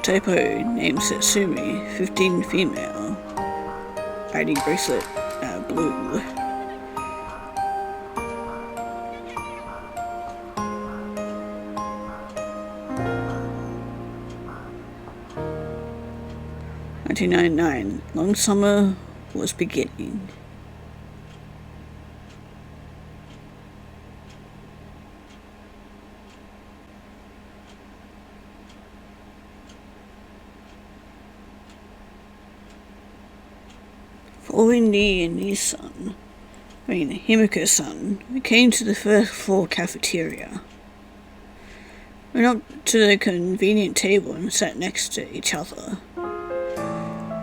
Typo named Setsumi, 15 female. ID bracelet, blue. $1999. Long summer was beginning. Following Himeko-san, we came to the first floor cafeteria. We went up to the convenient table and sat next to each other.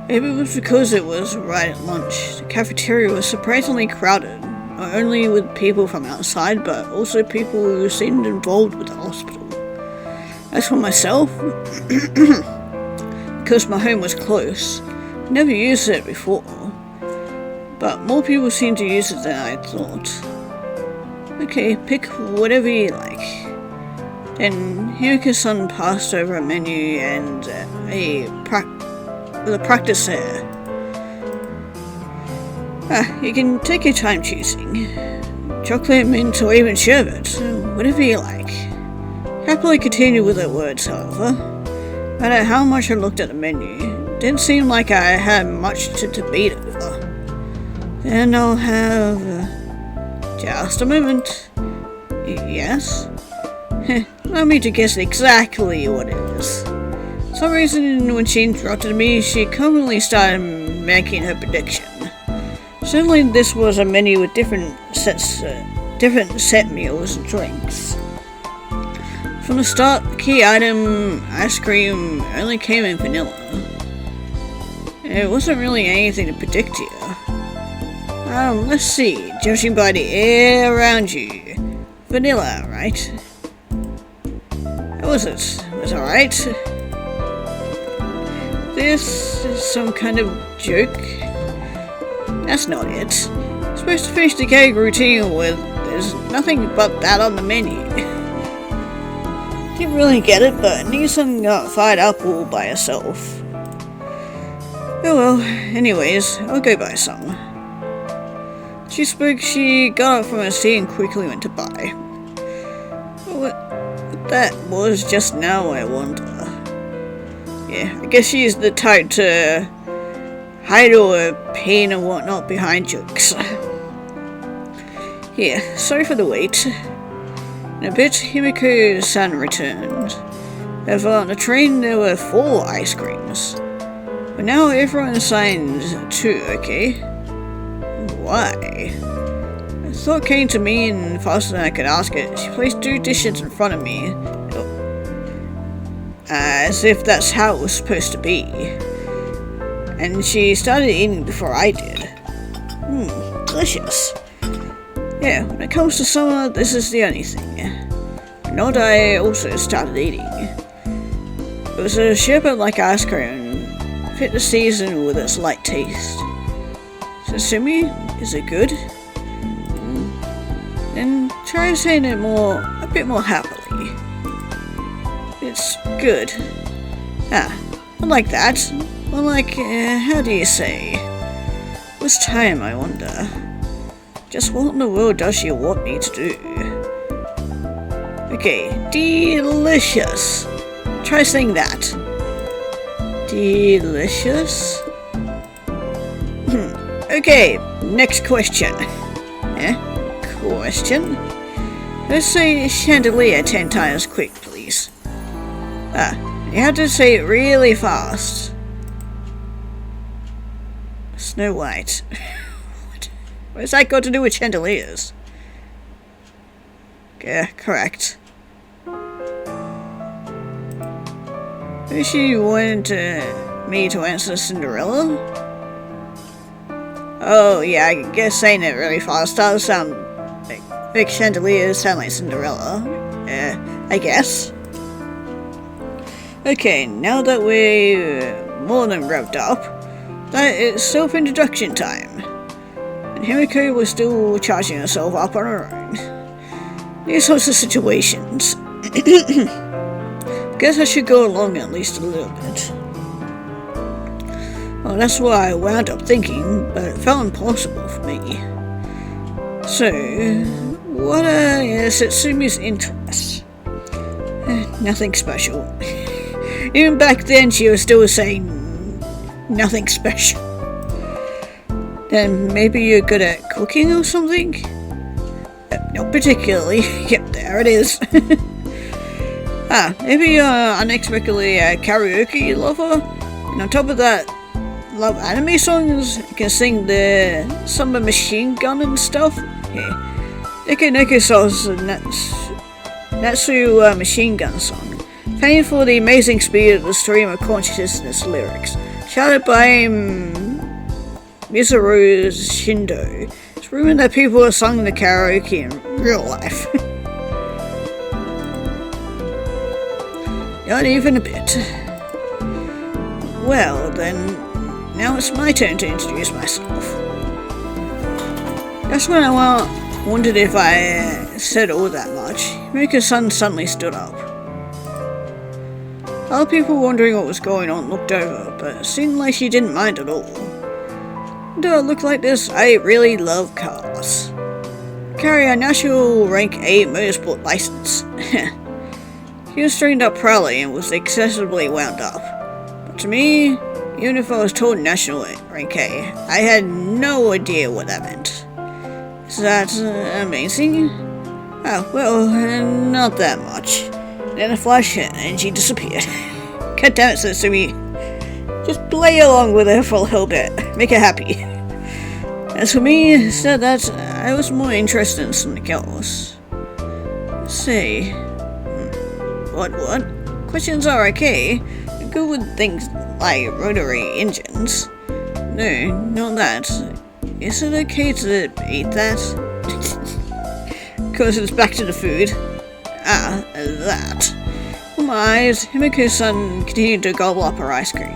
Maybe it was because it was right at lunch. The cafeteria was surprisingly crowded, not only with people from outside, but also people who seemed involved with the hospital. As for myself, because my home was close, I never used it before. But more people seem to use it than I thought. Okay, pick whatever you like. Then Himeko-san passed over a menu and with a practice there. You can take your time choosing. Chocolate, mint, or even sherbet, whatever you like. Happily continue with the words, however. No matter how much I looked at the menu, it didn't seem like I had much to debate over. Then I'll have... just a moment. Yes? Allow me to guess exactly what it is. For some reason, when she interrupted me, she calmly started making her prediction. Certainly this was a menu with different set meals and drinks. From the start, the key item, ice cream, only came in vanilla. It wasn't really anything to predict here. Let's see, judging by the air around you. Vanilla, right? How was it? Was it alright? This is some kind of joke? That's not it. You're supposed to finish the gag routine with there's nothing but that on the menu. Didn't really get it, but Nissan got fired up all by herself. Oh well, anyways, I'll go buy some. She spoke, she got up from her seat and quickly went to buy. What that was just now, I wonder. Yeah, I guess she's the type to hide all her pain and whatnot behind jokes. Here, sorry for the wait. In a bit, Himeko-san returned. However, on the train there were 4 ice creams. But now everyone assigned 2, okay? Why? A thought came to me, and faster than I could ask it, she placed 2 dishes in front of me. As if that's how it was supposed to be. And she started eating before I did. Delicious. Yeah, when it comes to summer, this is the only thing. Not I also started eating. It was a sherbet-like ice cream, fit the season with its light taste. Setsumi, is it good? Then try saying it a bit more happily. It's good. Not like that. More like, how do you say? What's time, I wonder? Just what in the world does she want me to do? Okay, delicious. Try saying that. Delicious? Okay, next question. Question? Let's say chandelier 10 times quick, please. You have to say it really fast. Snow White. What has that got to do with chandeliers? Yeah, correct. Maybe she wanted me to answer Cinderella? Oh yeah, I guess saying it really fast does sound Make chandeliers sound like Cinderella. I guess. Okay, now that we're more than revved up, that is self-introduction time. And Himeko was still charging herself up on her own. These sorts of situations. Guess I should go along at least a little bit. Well, that's what I wound up thinking, but it felt impossible for me. So, what are Setsumi's interests? Nothing special. Even back then she was still saying nothing special. Then maybe you're good at cooking or something? Not particularly. Yep, there it is. Maybe you're unexpectedly a karaoke lover? And on top of that, love anime songs? You can sing the Summer Machine Gun and stuff? Yeah. Neko So's Natsu Machine Gun song. Famed for the amazing speed of the stream of consciousness lyrics. Shouted by Mizuru Shindo. It's rumored that people have sung the karaoke in real life. Not even a bit. Well then, now it's my turn to introduce myself. That's when I wondered if I said all that much. Himeko-san suddenly stood up. Other people wondering what was going on looked over, but it seemed like she didn't mind at all. Do I look like this? I really love cars. Carry a national rank A motorsport license. He was straightened up proudly and was excessively wound up. But to me, even if I was told national rank A, I had no idea what that meant. Is that amazing? Oh, well, not that much. Then a flash hit and she disappeared. God damn it, Setsumi. Just play along with her for a little bit. Make her happy. As for me, said that I was more interested in something else. Let's see. What? Questions are okay. Good with things like rotary engines. No, not that. Is it okay to eat that? Of course, it's back to the food. That. With my eyes, Himeko-san continued to gobble up her ice cream.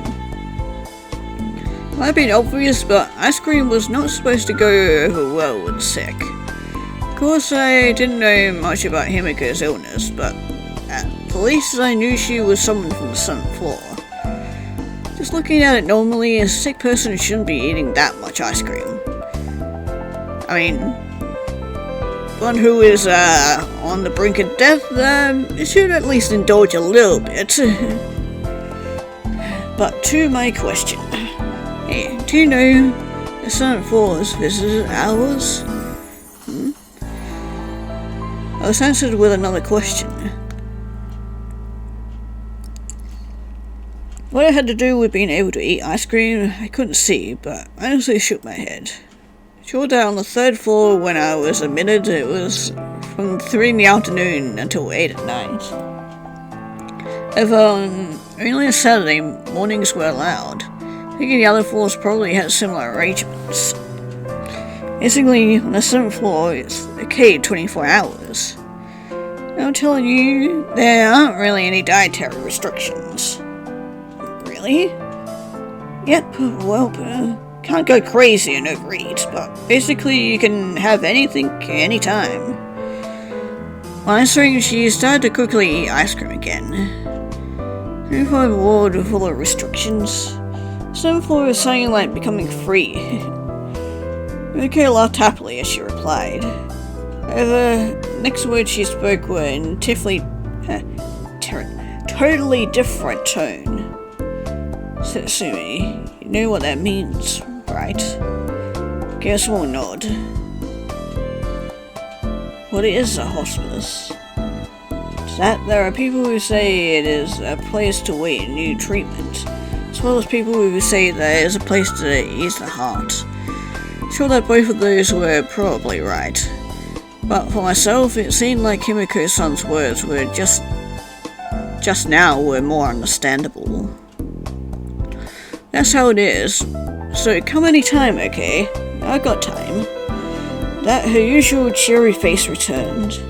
It might have been obvious, but ice cream was not supposed to go over well with sick. Of course, I didn't know much about Himeko's illness, but at the least I knew she was someone from the 7th floor. Just looking at it normally, a sick person shouldn't be eating that much ice cream. I mean, one who is on the brink of death should at least indulge a little bit. But to my question, hey, do you know the 7th floor's visitor hours? I was answered with another question. What it had to do with being able to eat ice cream, I couldn't see, but I honestly shook my head. Sure, down on the 3rd floor when I was admitted, it was from 3 in the afternoon until 8 at night. However, only on Saturday, mornings were allowed. I think the other floors probably had similar arrangements. Basically, on the 7th floor, it's okay 24 hours. I'm telling you, there aren't really any dietary restrictions. Really? Yep, well, can't go crazy and overeat, but basically you can have anything, anytime. While answering, she started to quickly eat ice cream again. If I'm ward full of restrictions, 7th floor is something like becoming free. Himeko laughed happily as she replied. However, next words she spoke were in totally different tone. Setsumi, you know what that means, right? Guess we'll nod. What is a hospice? That there are people who say it is a place to wait new treatment, as well as people who say that it is a place to ease the heart. Sure that both of those were probably right. But for myself, it seemed like Himeko-san's words were just now were more understandable. That's how it is. So come any time, okay? I got time. that her usual cheery face returned.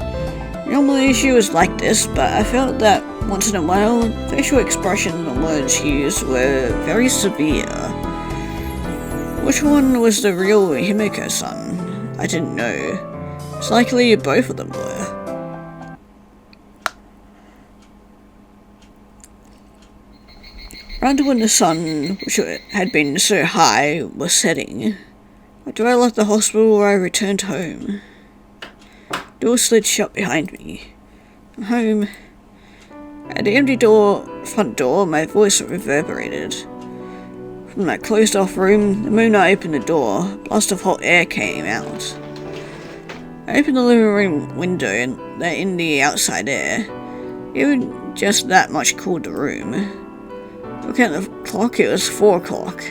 Normally she was like this, but I felt that once in a while, facial expressions and words used were very severe. Which one was the real Himeko-san? I didn't know. It's likely both of them were. Around when the sun, which had been so high, was setting, after I left the hospital, I returned home. Door slid shut behind me. I'm home. At the empty front door, my voice reverberated. From that closed-off room, the moment I opened the door, a blast of hot air came out. I opened the living room window and let in the outside air. Even just that much cooled the room. Looking at the clock, it was 4 o'clock.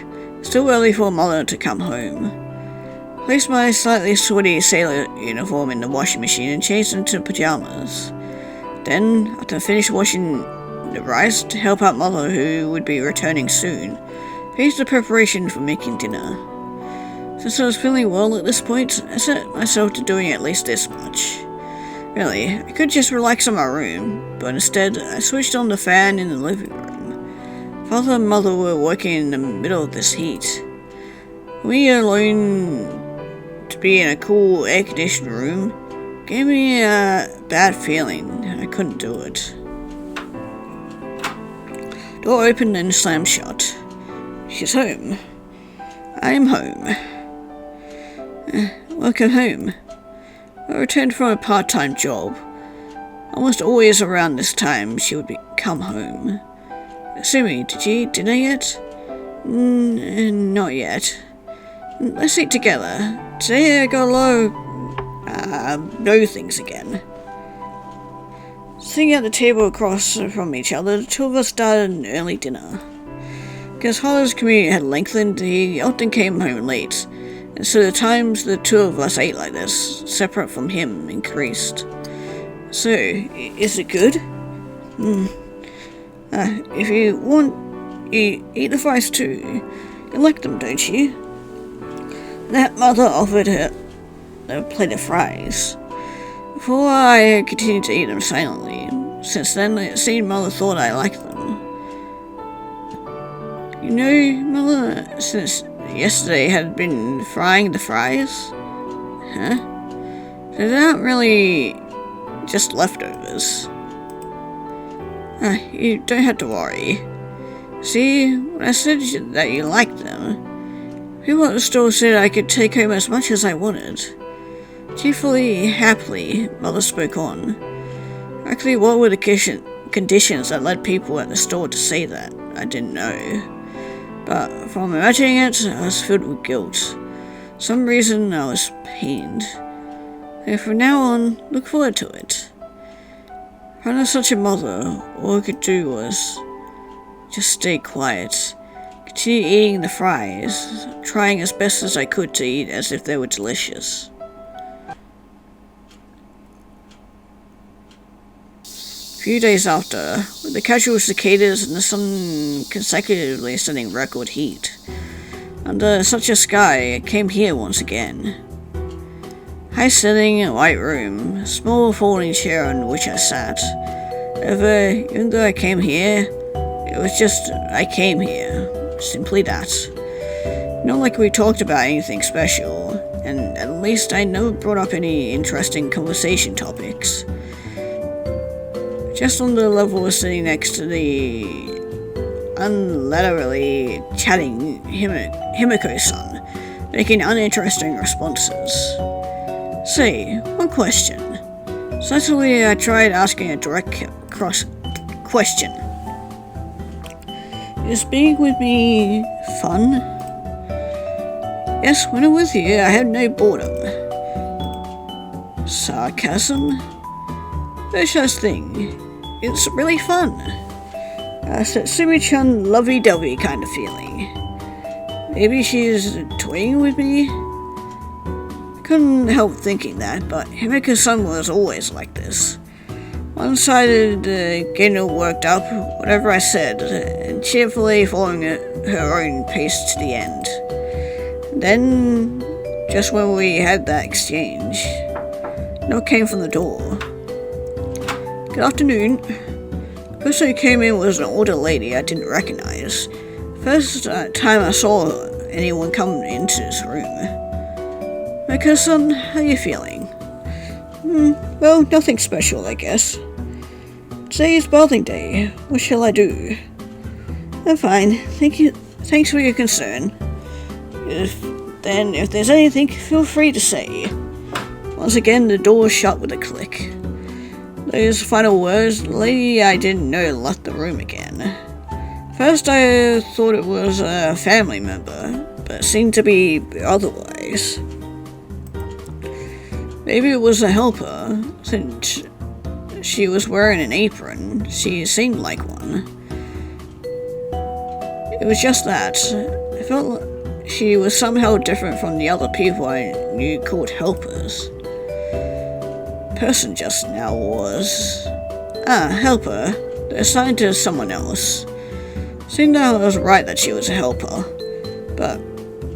Still early for Mother to come home. Placed my slightly sweaty sailor uniform in the washing machine and changed into pajamas. Then, after I finished washing the rice to help out Mother, who would be returning soon, faced the preparation for making dinner. Since I was feeling well at this point, I set myself to doing at least this much. Really, I could just relax in my room, but instead, I switched on the fan in the living room. Father and Mother were working in the middle of this heat. We alone to be in a cool, air-conditioned room gave me a bad feeling. I couldn't do it. Door opened and slammed shut. She's home. I'm home. Welcome home. I returned from a part-time job. Almost always around this time she would come home. Sumi, did you eat dinner yet? Not yet. Let's eat together. Today I got no things again. Sitting at the table across from each other, the two of us started an early dinner. Because Harlow's commute had lengthened, he often came home late, and so the times the two of us ate like this, separate from him, increased. So, is it good? If you want, you eat the fries too. You like them, don't you? That Mother offered her a plate of fries. Before I continued to eat them silently. Since then, it seemed Mother thought I liked them. You know, Mother, since yesterday had been frying the fries? Huh? They're not really just leftovers. You don't have to worry. See, when I said that you liked them, people at the store said I could take home as much as I wanted. Cheerfully, happily, Mother spoke on. Actually, what were the conditions that led people at the store to say that? I didn't know. But from imagining it, I was filled with guilt. Some reason I was pained. And from now on, look forward to it. If I was such a mother, all I could do was just stay quiet, continue eating the fries, trying as best as I could to eat as if they were delicious. A few days after, with the casual cicadas and the sun consecutively setting record heat, under such a sky, I came here once again. High ceiling, white room, small folding chair on which I sat. However, even though I came here, it was just I came here. Simply that. Not like we talked about anything special, and at least I never brought up any interesting conversation topics. Just on the level of sitting next to the unletterly chatting Himeko-san, making uninteresting responses. Say, one question. Certainly I tried asking a direct question. Is being with me fun? Yes, when I'm with you, I have no boredom. Sarcasm? No such thing. It's really fun. Setsumi-chan lovey-dovey kind of feeling. Maybe she's toying with me? I couldn't help thinking that, but Himeko-san was always like this. One-sided, getting all worked up, whatever I said, and cheerfully following her own pace to the end. Then, just when we had that exchange. Knock came from the door. Good afternoon. The person who came in was an older lady I didn't recognize. First time I saw anyone come into this room. Himeko-san, how are you feeling? Well, nothing special, I guess. Today is bathing day. What shall I do? I'm fine. Thanks for your concern. If there's anything, feel free to say. Once again, the door shut with a click. Those final words, the lady I didn't know left the room again. First I thought it was a family member, but it seemed to be otherwise. Maybe it was a helper, since she was wearing an apron. She seemed like one. It was just that. I felt like she was somehow different from the other people I knew called helpers. Person just now was... helper. They're assigned to someone else. Seemed that I was right that she was a helper. But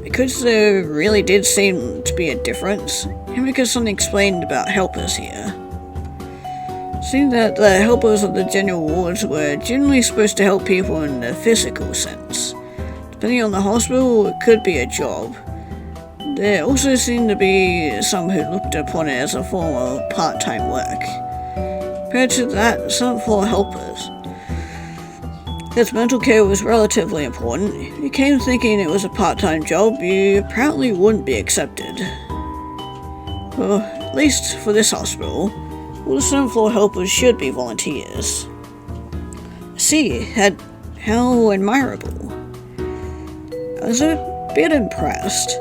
because there really did seem to be a difference, Himeko-san explained about helpers here. Seemed that the helpers of the general wards were generally supposed to help people in the physical sense. Depending on the hospital, it could be a job. There also seemed to be some who looked upon it as a form of part-time work. Compared to that, some for helpers. Since mental care was relatively important, if you came thinking it was a part-time job, you apparently wouldn't be accepted. Well, at least for this hospital, all the 7th floor helpers should be volunteers. See, how admirable. I was a bit impressed.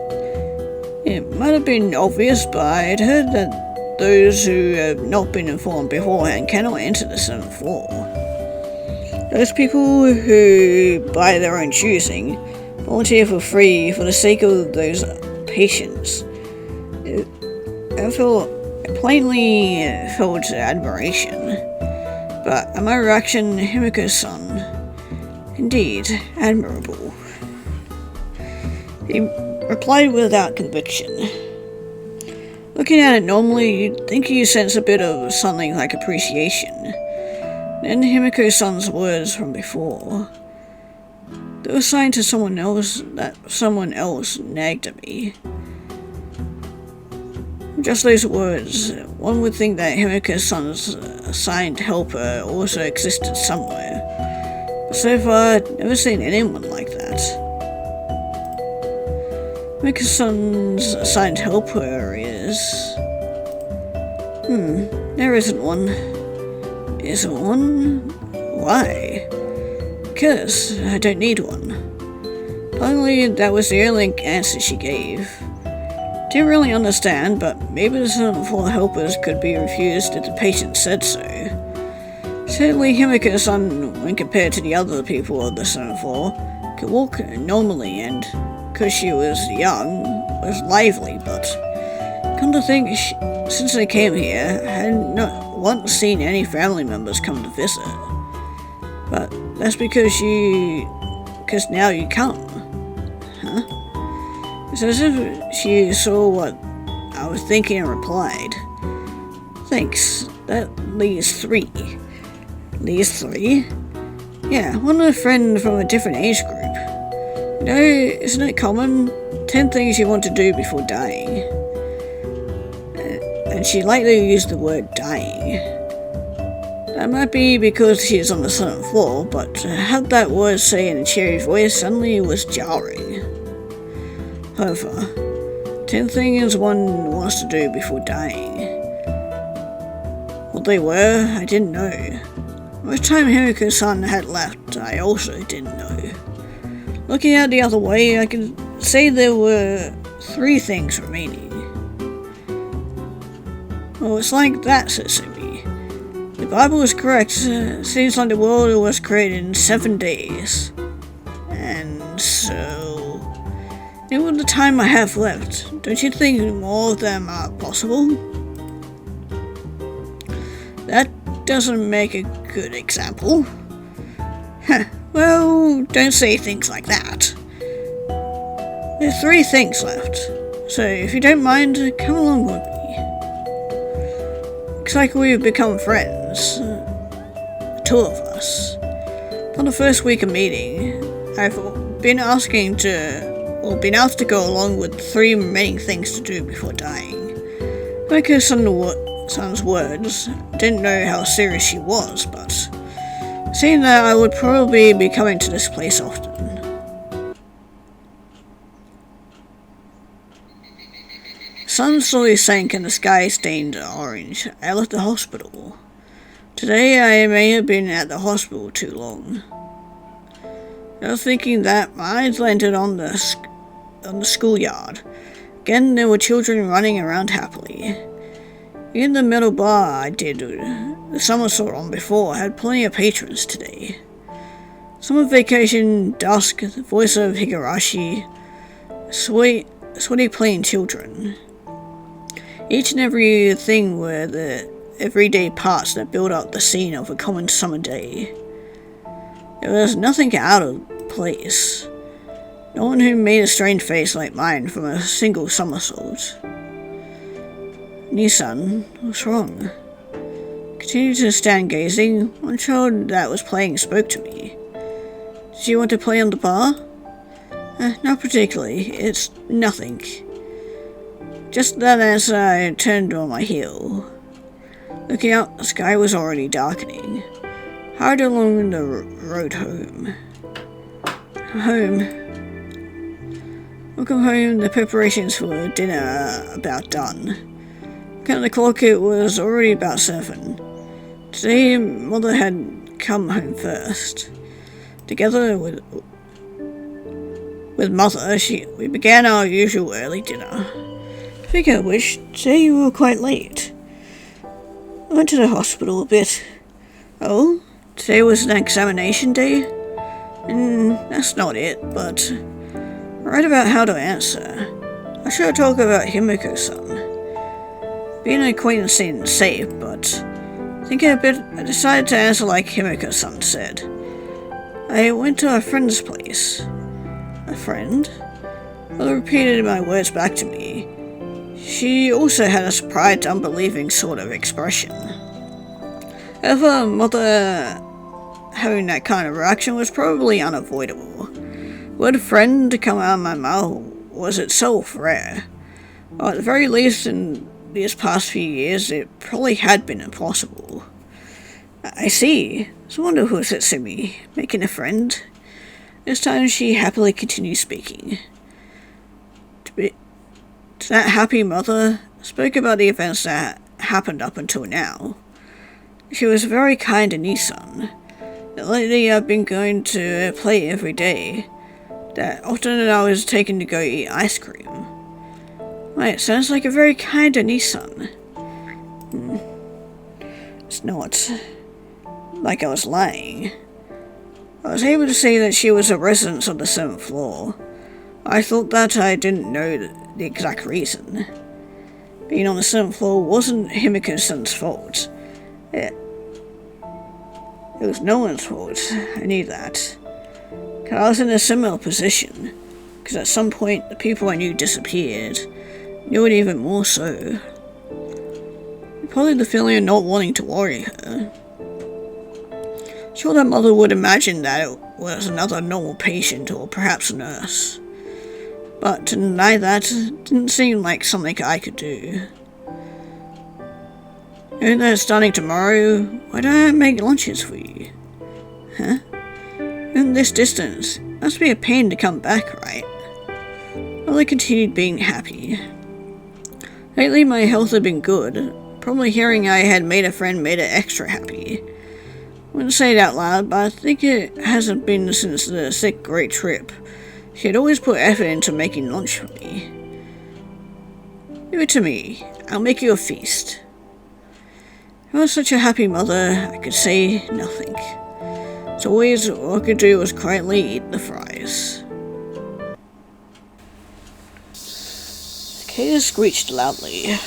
It might have been obvious, but I had heard that those who have not been informed beforehand cannot enter the 7th floor. Those people who, by their own choosing, volunteer for free for the sake of those patients. I plainly felt admiration, but at my reaction, Himeko-san, indeed, admirable. He replied without conviction. Looking at it normally, you'd think you sense a bit of something like appreciation. Then Himeko-san's words from before. They were assigned to someone else, that someone else nagged at me. Just those words, one would think that Himeko-san's assigned helper also existed somewhere. But so far, I've never seen anyone like that. Himeko-san's assigned helper is... there isn't one. Isn't one? Why? Because I don't need one. Finally, that was the only answer she gave. Didn't really understand, but maybe the 7th floor helpers could be refused if the patient said so. Certainly Himeko-san, when compared to the other people of the 7th floor, could walk normally and, because she was young, was lively, but come to think, since I came here, I had not once seen any family members come to visit. But that's because now you come. Huh? It's as if she saw what I was thinking and replied. Thanks, that leaves 3. Leaves 3? Yeah, one of a friend from a different age group. You know, isn't it common? 10 things you want to do before dying. And she lightly used the word dying. That might be because she is on the 7th floor, but to have that word say in a cheery voice suddenly was jarring. However, 10 things one wants to do before dying. What they were, I didn't know. How much time Himeko-san had left, I also didn't know. Looking out the other way, I can say there were 3 things remaining. Well, it's like that, Setsumi. The Bible is correct. Seems like the world was created in 7 days. And so... with the time I have left, don't you think more of them are possible? That doesn't make a good example. Well, don't say things like that. There's 3 things left. So if you don't mind, come along with me. Looks like we've become friends. The two of us. On the first week of meeting, I've been asked to go along with 3 remaining things to do before dying. Himeko's son's words, didn't know how serious she was, but seeing that I would probably be coming to this place often. The sun slowly sank and the sky stained orange. I left the hospital. Today I may have been at the hospital too long. I was thinking that my eyes landed on the schoolyard. Again, there were children running around happily. Even the metal bar I did the somersault on before had plenty of patrons today. Summer vacation, dusk, the voice of Higurashi, sweaty playing children. Each and every thing were the everyday parts that build up the scene of a common summer day. There was nothing out of place. No one who made a strange face like mine from a single somersault. Nissan, what's wrong? Continued to stand gazing. One child that was playing spoke to me. Did you want to play on the bar? Not particularly. It's nothing. Just then as I turned on my heel. Looking out, the sky was already darkening. Hurried along the road home. Welcome home. The preparations for dinner are about done. Looking at the clock, it was already about 7. Today, Mother had come home first. Together with Mother, we began our usual early dinner. Speaking of which, today you were quite late. I went to the hospital a bit. Oh? Today was an examination day? That's not it, but I read about how to answer. I should talk about Himeko-san. Being an acquaintance seemed safe, but thinking a bit, I decided to answer like Himeko-san said. I went to a friend's place. A friend? Mother repeated my words back to me. She also had a surprised, unbelieving sort of expression. However, Mother having that kind of reaction was probably unavoidable. The word friend to come out of my mouth was itself rare. Or at the very least, in these past few years, it probably had been impossible. I see. It's wonderful, Setsumi, making a friend. This time she happily continued speaking. To that happy mother, spoke about the events that happened up until now. She was very kind to Nissan. Lately I've been going to play every day. That often I was taken to go eat ice cream. Right, sounds like a very kind to Nissan. It's not like I was lying. I was able to say that she was a resident of the 7th floor. I thought that I didn't know the exact reason. Being on the 7th floor wasn't Himeko-san's fault. It was no one's fault. I knew that. Cause I was in a similar position. Because at some point the people I knew disappeared. Knew it even more so. Probably the feeling of not wanting to worry her. Sure that Mother would imagine that it was another normal patient or perhaps a nurse. But to deny that didn't seem like something I could do. Knowing that it's starting tomorrow, why don't I make lunches for you? Huh? In this distance, it must be a pain to come back, right? Mother continued being happy. Lately my health had been good. Probably hearing I had made a friend made it extra happy. Wouldn't say it out loud, but I think it hasn't been since the 6th grade trip. She had always put effort into making lunch for me. Give it to me. I'll make you a feast. I was such a happy mother, I could say nothing. As always, all I could do was quietly eat the fries. The cicada screeched loudly.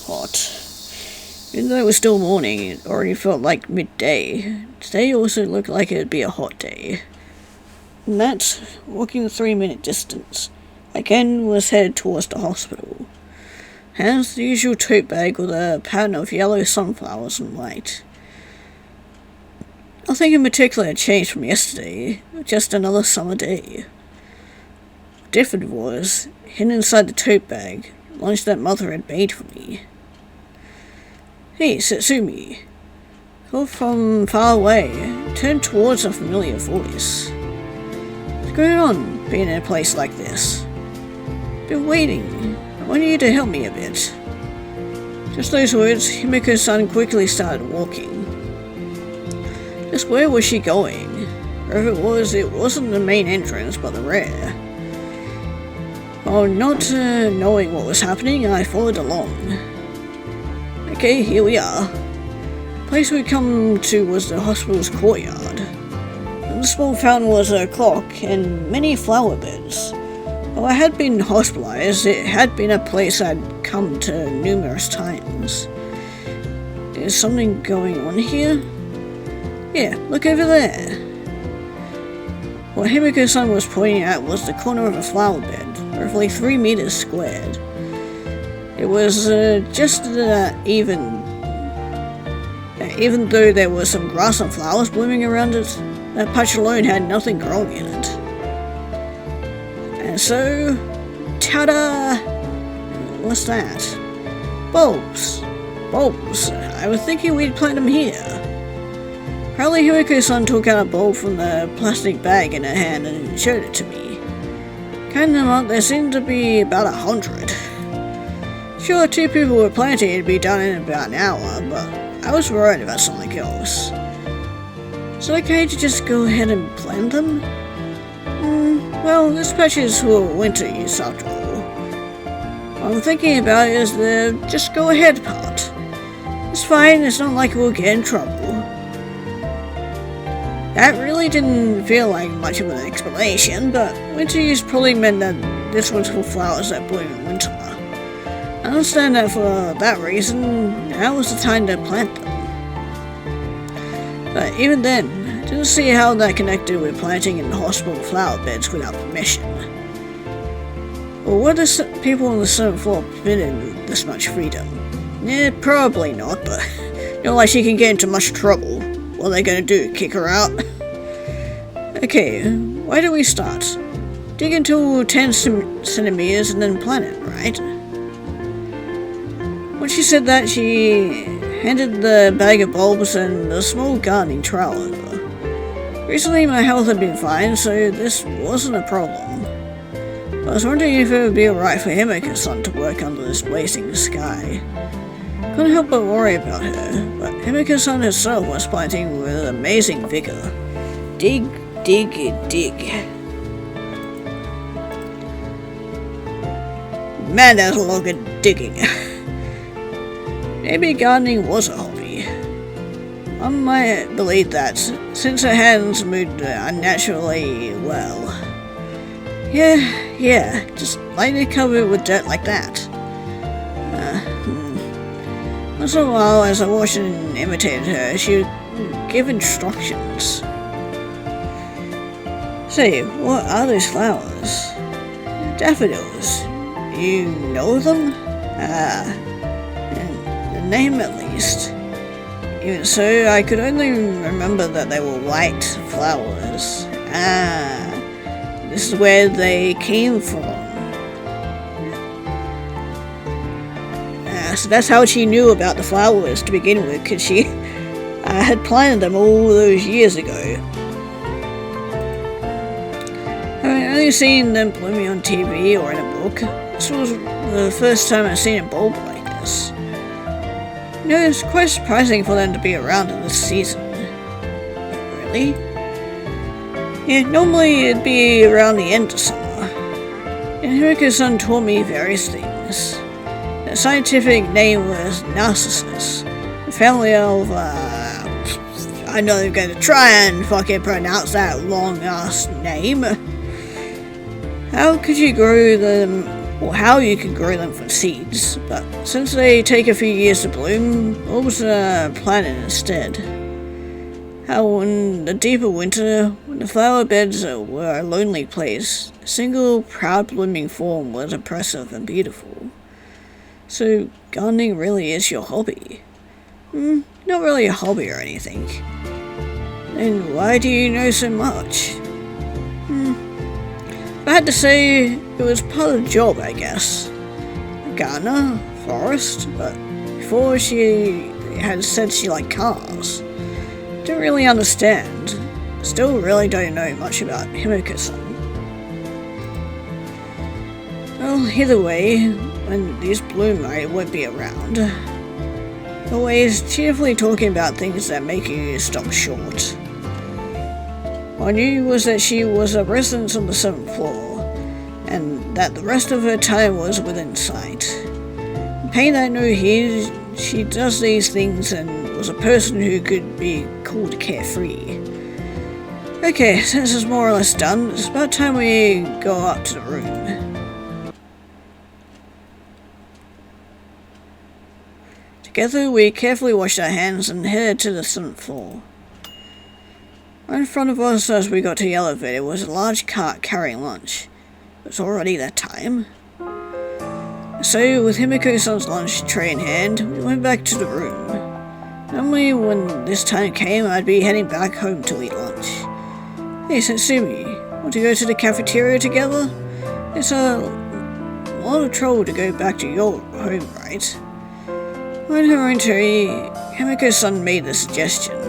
Hot. Even though it was still morning, it already felt like midday. Today also looked like it would be a hot day. And that, walking the 3-minute distance, Again was headed towards the hospital. Hands the usual tote bag with a pattern of yellow sunflowers and white. Nothing in particular had changed from yesterday, just another summer day. What differed was, hidden inside the tote bag, lunch that mother had made for me. Hey, Setsumi. Called from far away, turned towards a familiar voice. What's going on, being in a place like this? Been waiting. I want you to help me a bit. Just those words, Himeko-san quickly started walking. Just where was she going? Wherever it wasn't the main entrance, but the rear. While not knowing what was happening, I followed along. Okay, here we are. The place we'd come to was the hospital's courtyard. In the small fountain was a clock and many flower beds. While I had been hospitalized, it had been a place I'd come to numerous times. Is something going on here? Yeah, look over there. What Himeko-san was pointing at was the corner of a flower bed, roughly 3 meters squared. It was even though there was some grass and flowers blooming around it, that patch alone had nothing growing in it. And so, ta-da! What's that? Bulbs. Bulbs. I was thinking we'd plant them here. Proudly, Himeko-san took out a bulb from the plastic bag in her hand and showed it to me. Counting them up, there seemed to be about 100. Sure, 2 people were planting it'd be done in about an hour, but I was worried about something else. Is it okay to just go ahead and plant them? Well, this patch is for winter use after all. What I'm thinking about is the just go ahead part. It's fine, it's not like we'll get in trouble. That really didn't feel like much of an explanation, but winter use probably meant that this was for flowers that bloom in winter. I understand that for that reason, now was the time to plant them. But even then, I didn't see how that connected with planting in hospital flower beds without permission. Or were the people on the 7th floor permitted with this much freedom? Probably not, but not like she can get into much trouble. What are they gonna do, kick her out? Okay, where do we start? Dig until 10 centimeters and then plant it, right? When she said that, she handed the bag of bulbs and a small gardening trowel over. Recently my health had been fine, so this wasn't a problem. But I was wondering if it would be alright for Himeko-san to work under this blazing sky. Couldn't help but worry about her, but Himeko-san herself was planting with amazing vigor. Dig, dig, dig. Man, that's a lot of digging. Maybe gardening was a hobby. I might believe that, since her hands moved unnaturally well. Yeah, just lightly covered with dirt like that. Once in a while, as I watched and imitated her, she would give instructions. Say, what are those flowers? Daffodils. You know them? The name at least. Even so, I could only remember that they were white flowers. This is where they came from. So that's how she knew about the flowers to begin with, because she had planted them all those years ago. Having only seen them blooming on TV or in a book, this was the first time I'd seen a bulb like this. You know, it's quite surprising for them to be around in this season. Really? Yeah, normally it'd be around the end of summer. And Himeko-san taught me various things. The scientific name was Narcissus, a family of, I'm not even going to try and fucking pronounce that long-ass name. How could you grow them, or how you can grow them from seeds, but since they take a few years to bloom, bulbs are planted instead. how in the deeper winter, when the flower beds were a lonely place, a single proud blooming form was impressive and beautiful. So gardening really is your hobby? Not really a hobby or anything. Then why do you know so much? If I had to say, it was part of the job, I guess. A gardener, florist, but before she had said she liked cars. Don't really understand. Still really don't know much about Himeko-san. Well, either way, when these bloom I won't be around. Always cheerfully talking about things that make you stop short. All I knew was that she was a resident on the 7th floor, and that the rest of her time was within sight. Paying that no heed, she does these things and was a person who could be called carefree. Okay, since it's more or less done, it's about time we go up to the room. Together, we carefully washed our hands and headed to the 7th floor. Right in front of us as we got to the elevator was a large cart carrying lunch. It was already that time. So, with Himeko-san's lunch tray in hand, we went back to the room. Normally, when this time came, I'd be heading back home to eat lunch. Hey, Setsumi, want to go to the cafeteria together? It's a lot of trouble to go back to your home, right? On her own tray, Himeko-san made the suggestion.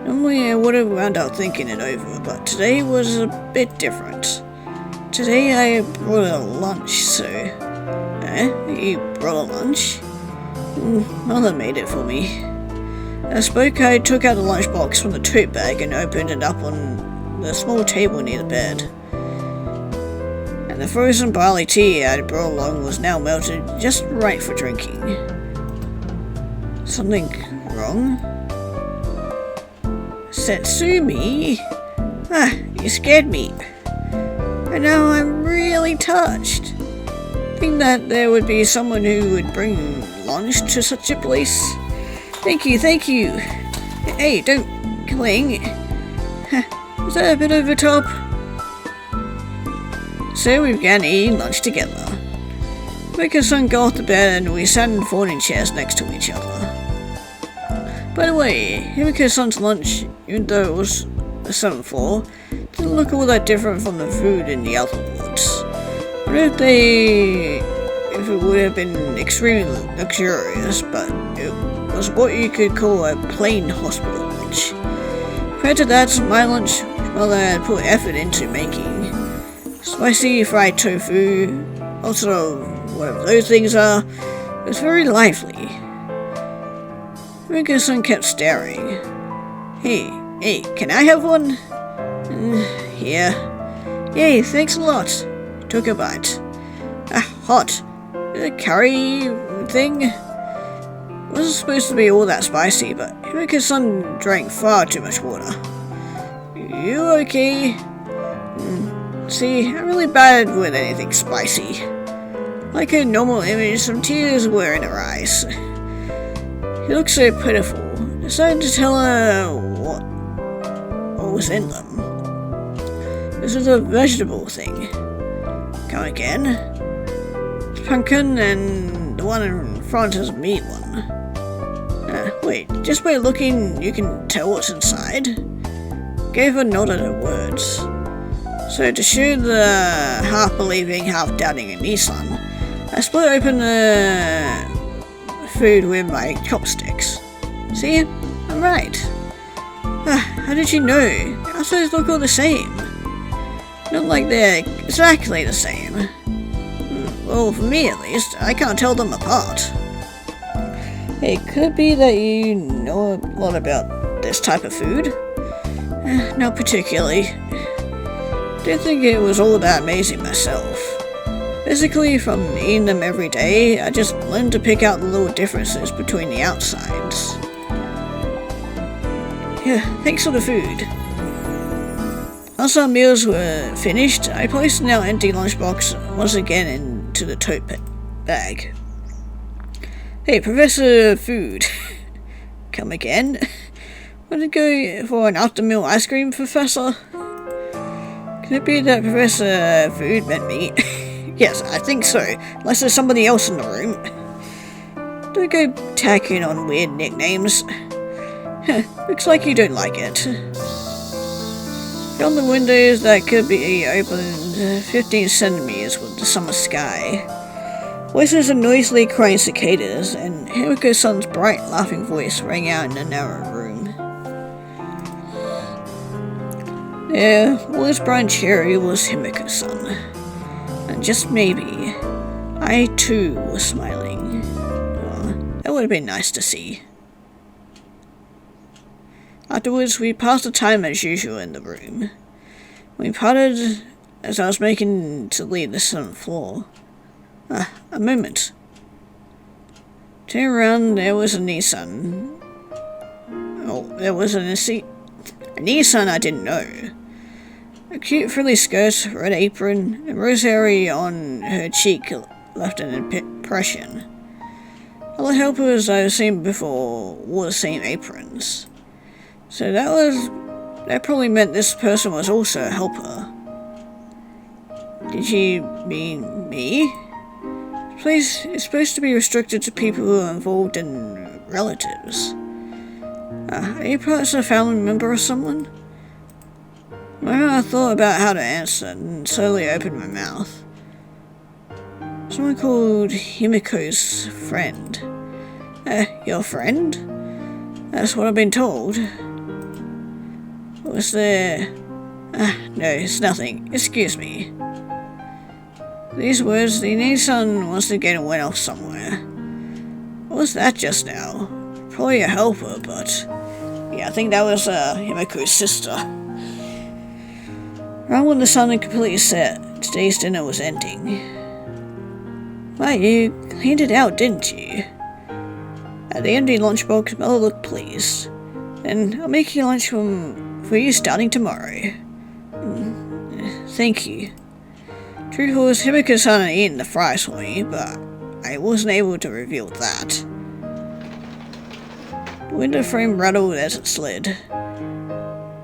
Normally, I would have wound up thinking it over, but today was a bit different. Today, I brought a lunch, so... You brought a lunch? Mother made it for me. As I spoke, I took out the lunchbox from the tote bag and opened it up on the small table near the bed. And the frozen barley tea I had brought along was now melted just right for drinking. Something wrong? Setsumi? You scared me. And now I'm really touched. Think that there would be someone who would bring lunch to such a place. Thank you. Hey, don't cling. Is that a bit over top? So we began eating lunch together. Himeko-san got off the bed and we sat in folding chairs next to each other. By the way, Himeko-san's lunch, even though it was the 7th floor, didn't look all that different from the food in the other wards. I wonder if it would have been extremely luxurious, but it was what you could call a plain hospital lunch. Compared to that, my lunch, mother had put effort into making. Spicy fried tofu, also whatever those things are, it was very lively. Himeko-san kept staring. Hey, can I have one? Here. Yay, thanks a lot. Took a bite. Hot. The curry thing? Wasn't supposed to be all that spicy, but Himeko-san drank far too much water. You okay? See, I'm really bad with anything spicy. Like a normal image, some tears were in her eyes. He looked so pitiful. Decided to tell her what was in them. This is a vegetable thing. Come again? It's pumpkin and the one in front is a meat one. Wait, just by looking you can tell what's inside? Gave a nod at her words. So to show the half-believing, half-doubting in me-san, I split open the food with my chopsticks. See? I'm right. How did you know? Outsides look all the same. Not like they're exactly the same. Well, for me at least, I can't tell them apart. Hey, could it be that you know a lot about this type of food? Not particularly. Didn't think it was all that amazing myself. Basically, from eating them every day, I just learned to pick out the little differences between the outsides. Yeah, thanks for the food. Once our meals were finished, I placed the now empty lunchbox once again into the tote bag. Hey, Professor Food. Come again? Want to go for an after-meal ice cream, Professor? Could it be that Professor Food meant me? Yes, I think so. Unless there's somebody else in the room. Don't go tacking on weird nicknames. Looks like you don't like it. Beyond the windows that could be opened 15 centimeters with the summer sky. Voices of noisily crying cicadas, and Himeko-san's bright, laughing voice rang out in the narrow room. There was bright cherry was Himeko-san, and just maybe, I too was smiling. Oh, that would have been nice to see. Afterwards, we passed the time as usual in the room. We parted as I was making to leave the 7th floor. A moment. Turning around, there was a Nissan. Oh, there was a Nissan I didn't know. A cute frilly skirt, red apron, and rosary on her cheek left an impression. Other helpers I've seen before wore the same aprons. So that probably meant this person was also a helper. Did she mean me? This place is supposed to be restricted to people who are involved in relatives. Are you perhaps a family member or someone? I thought about how to answer and slowly opened my mouth. Someone called Himeko's friend. Your friend? That's what I've been told. Was there... no, it's nothing. Excuse me. These words, the Nissan wants to get and went off somewhere. What was that just now? Probably a helper, but... yeah, I think that was Himeko's sister. Around when the sun had completely set, today's dinner was ending. Why, you cleaned it out, didn't you? At the empty lunchbox, Mother looked pleased. And I'll make you lunch for you starting tomorrow. Thank you. Truth was, Himeko-san had eaten the fries for me, but I wasn't able to reveal that. The window frame rattled as it slid.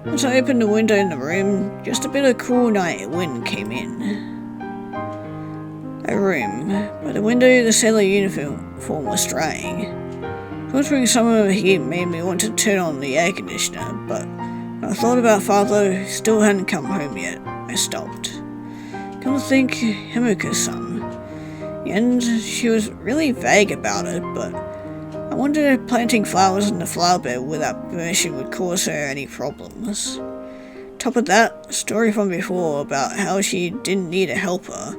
Once I opened the window in the room, just a bit of cool night wind came in. A room. By the window, the sailor uniform was drying. Filtering some of the heat made me want to turn on the air conditioner, but when I thought about Father, who still hadn't come home yet, I stopped. Come to think, Himeko-san. And she was really vague about it, but I wondered if planting flowers in the flower bed without permission would cause her any problems. Top of that, a story from before about how she didn't need a helper,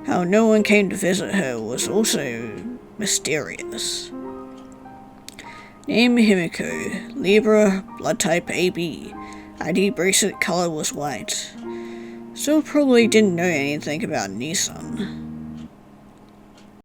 how no one came to visit her was also mysterious. Name Himeko, Libra, blood type AB, ID bracelet color was white. Still probably didn't know anything about Nissan.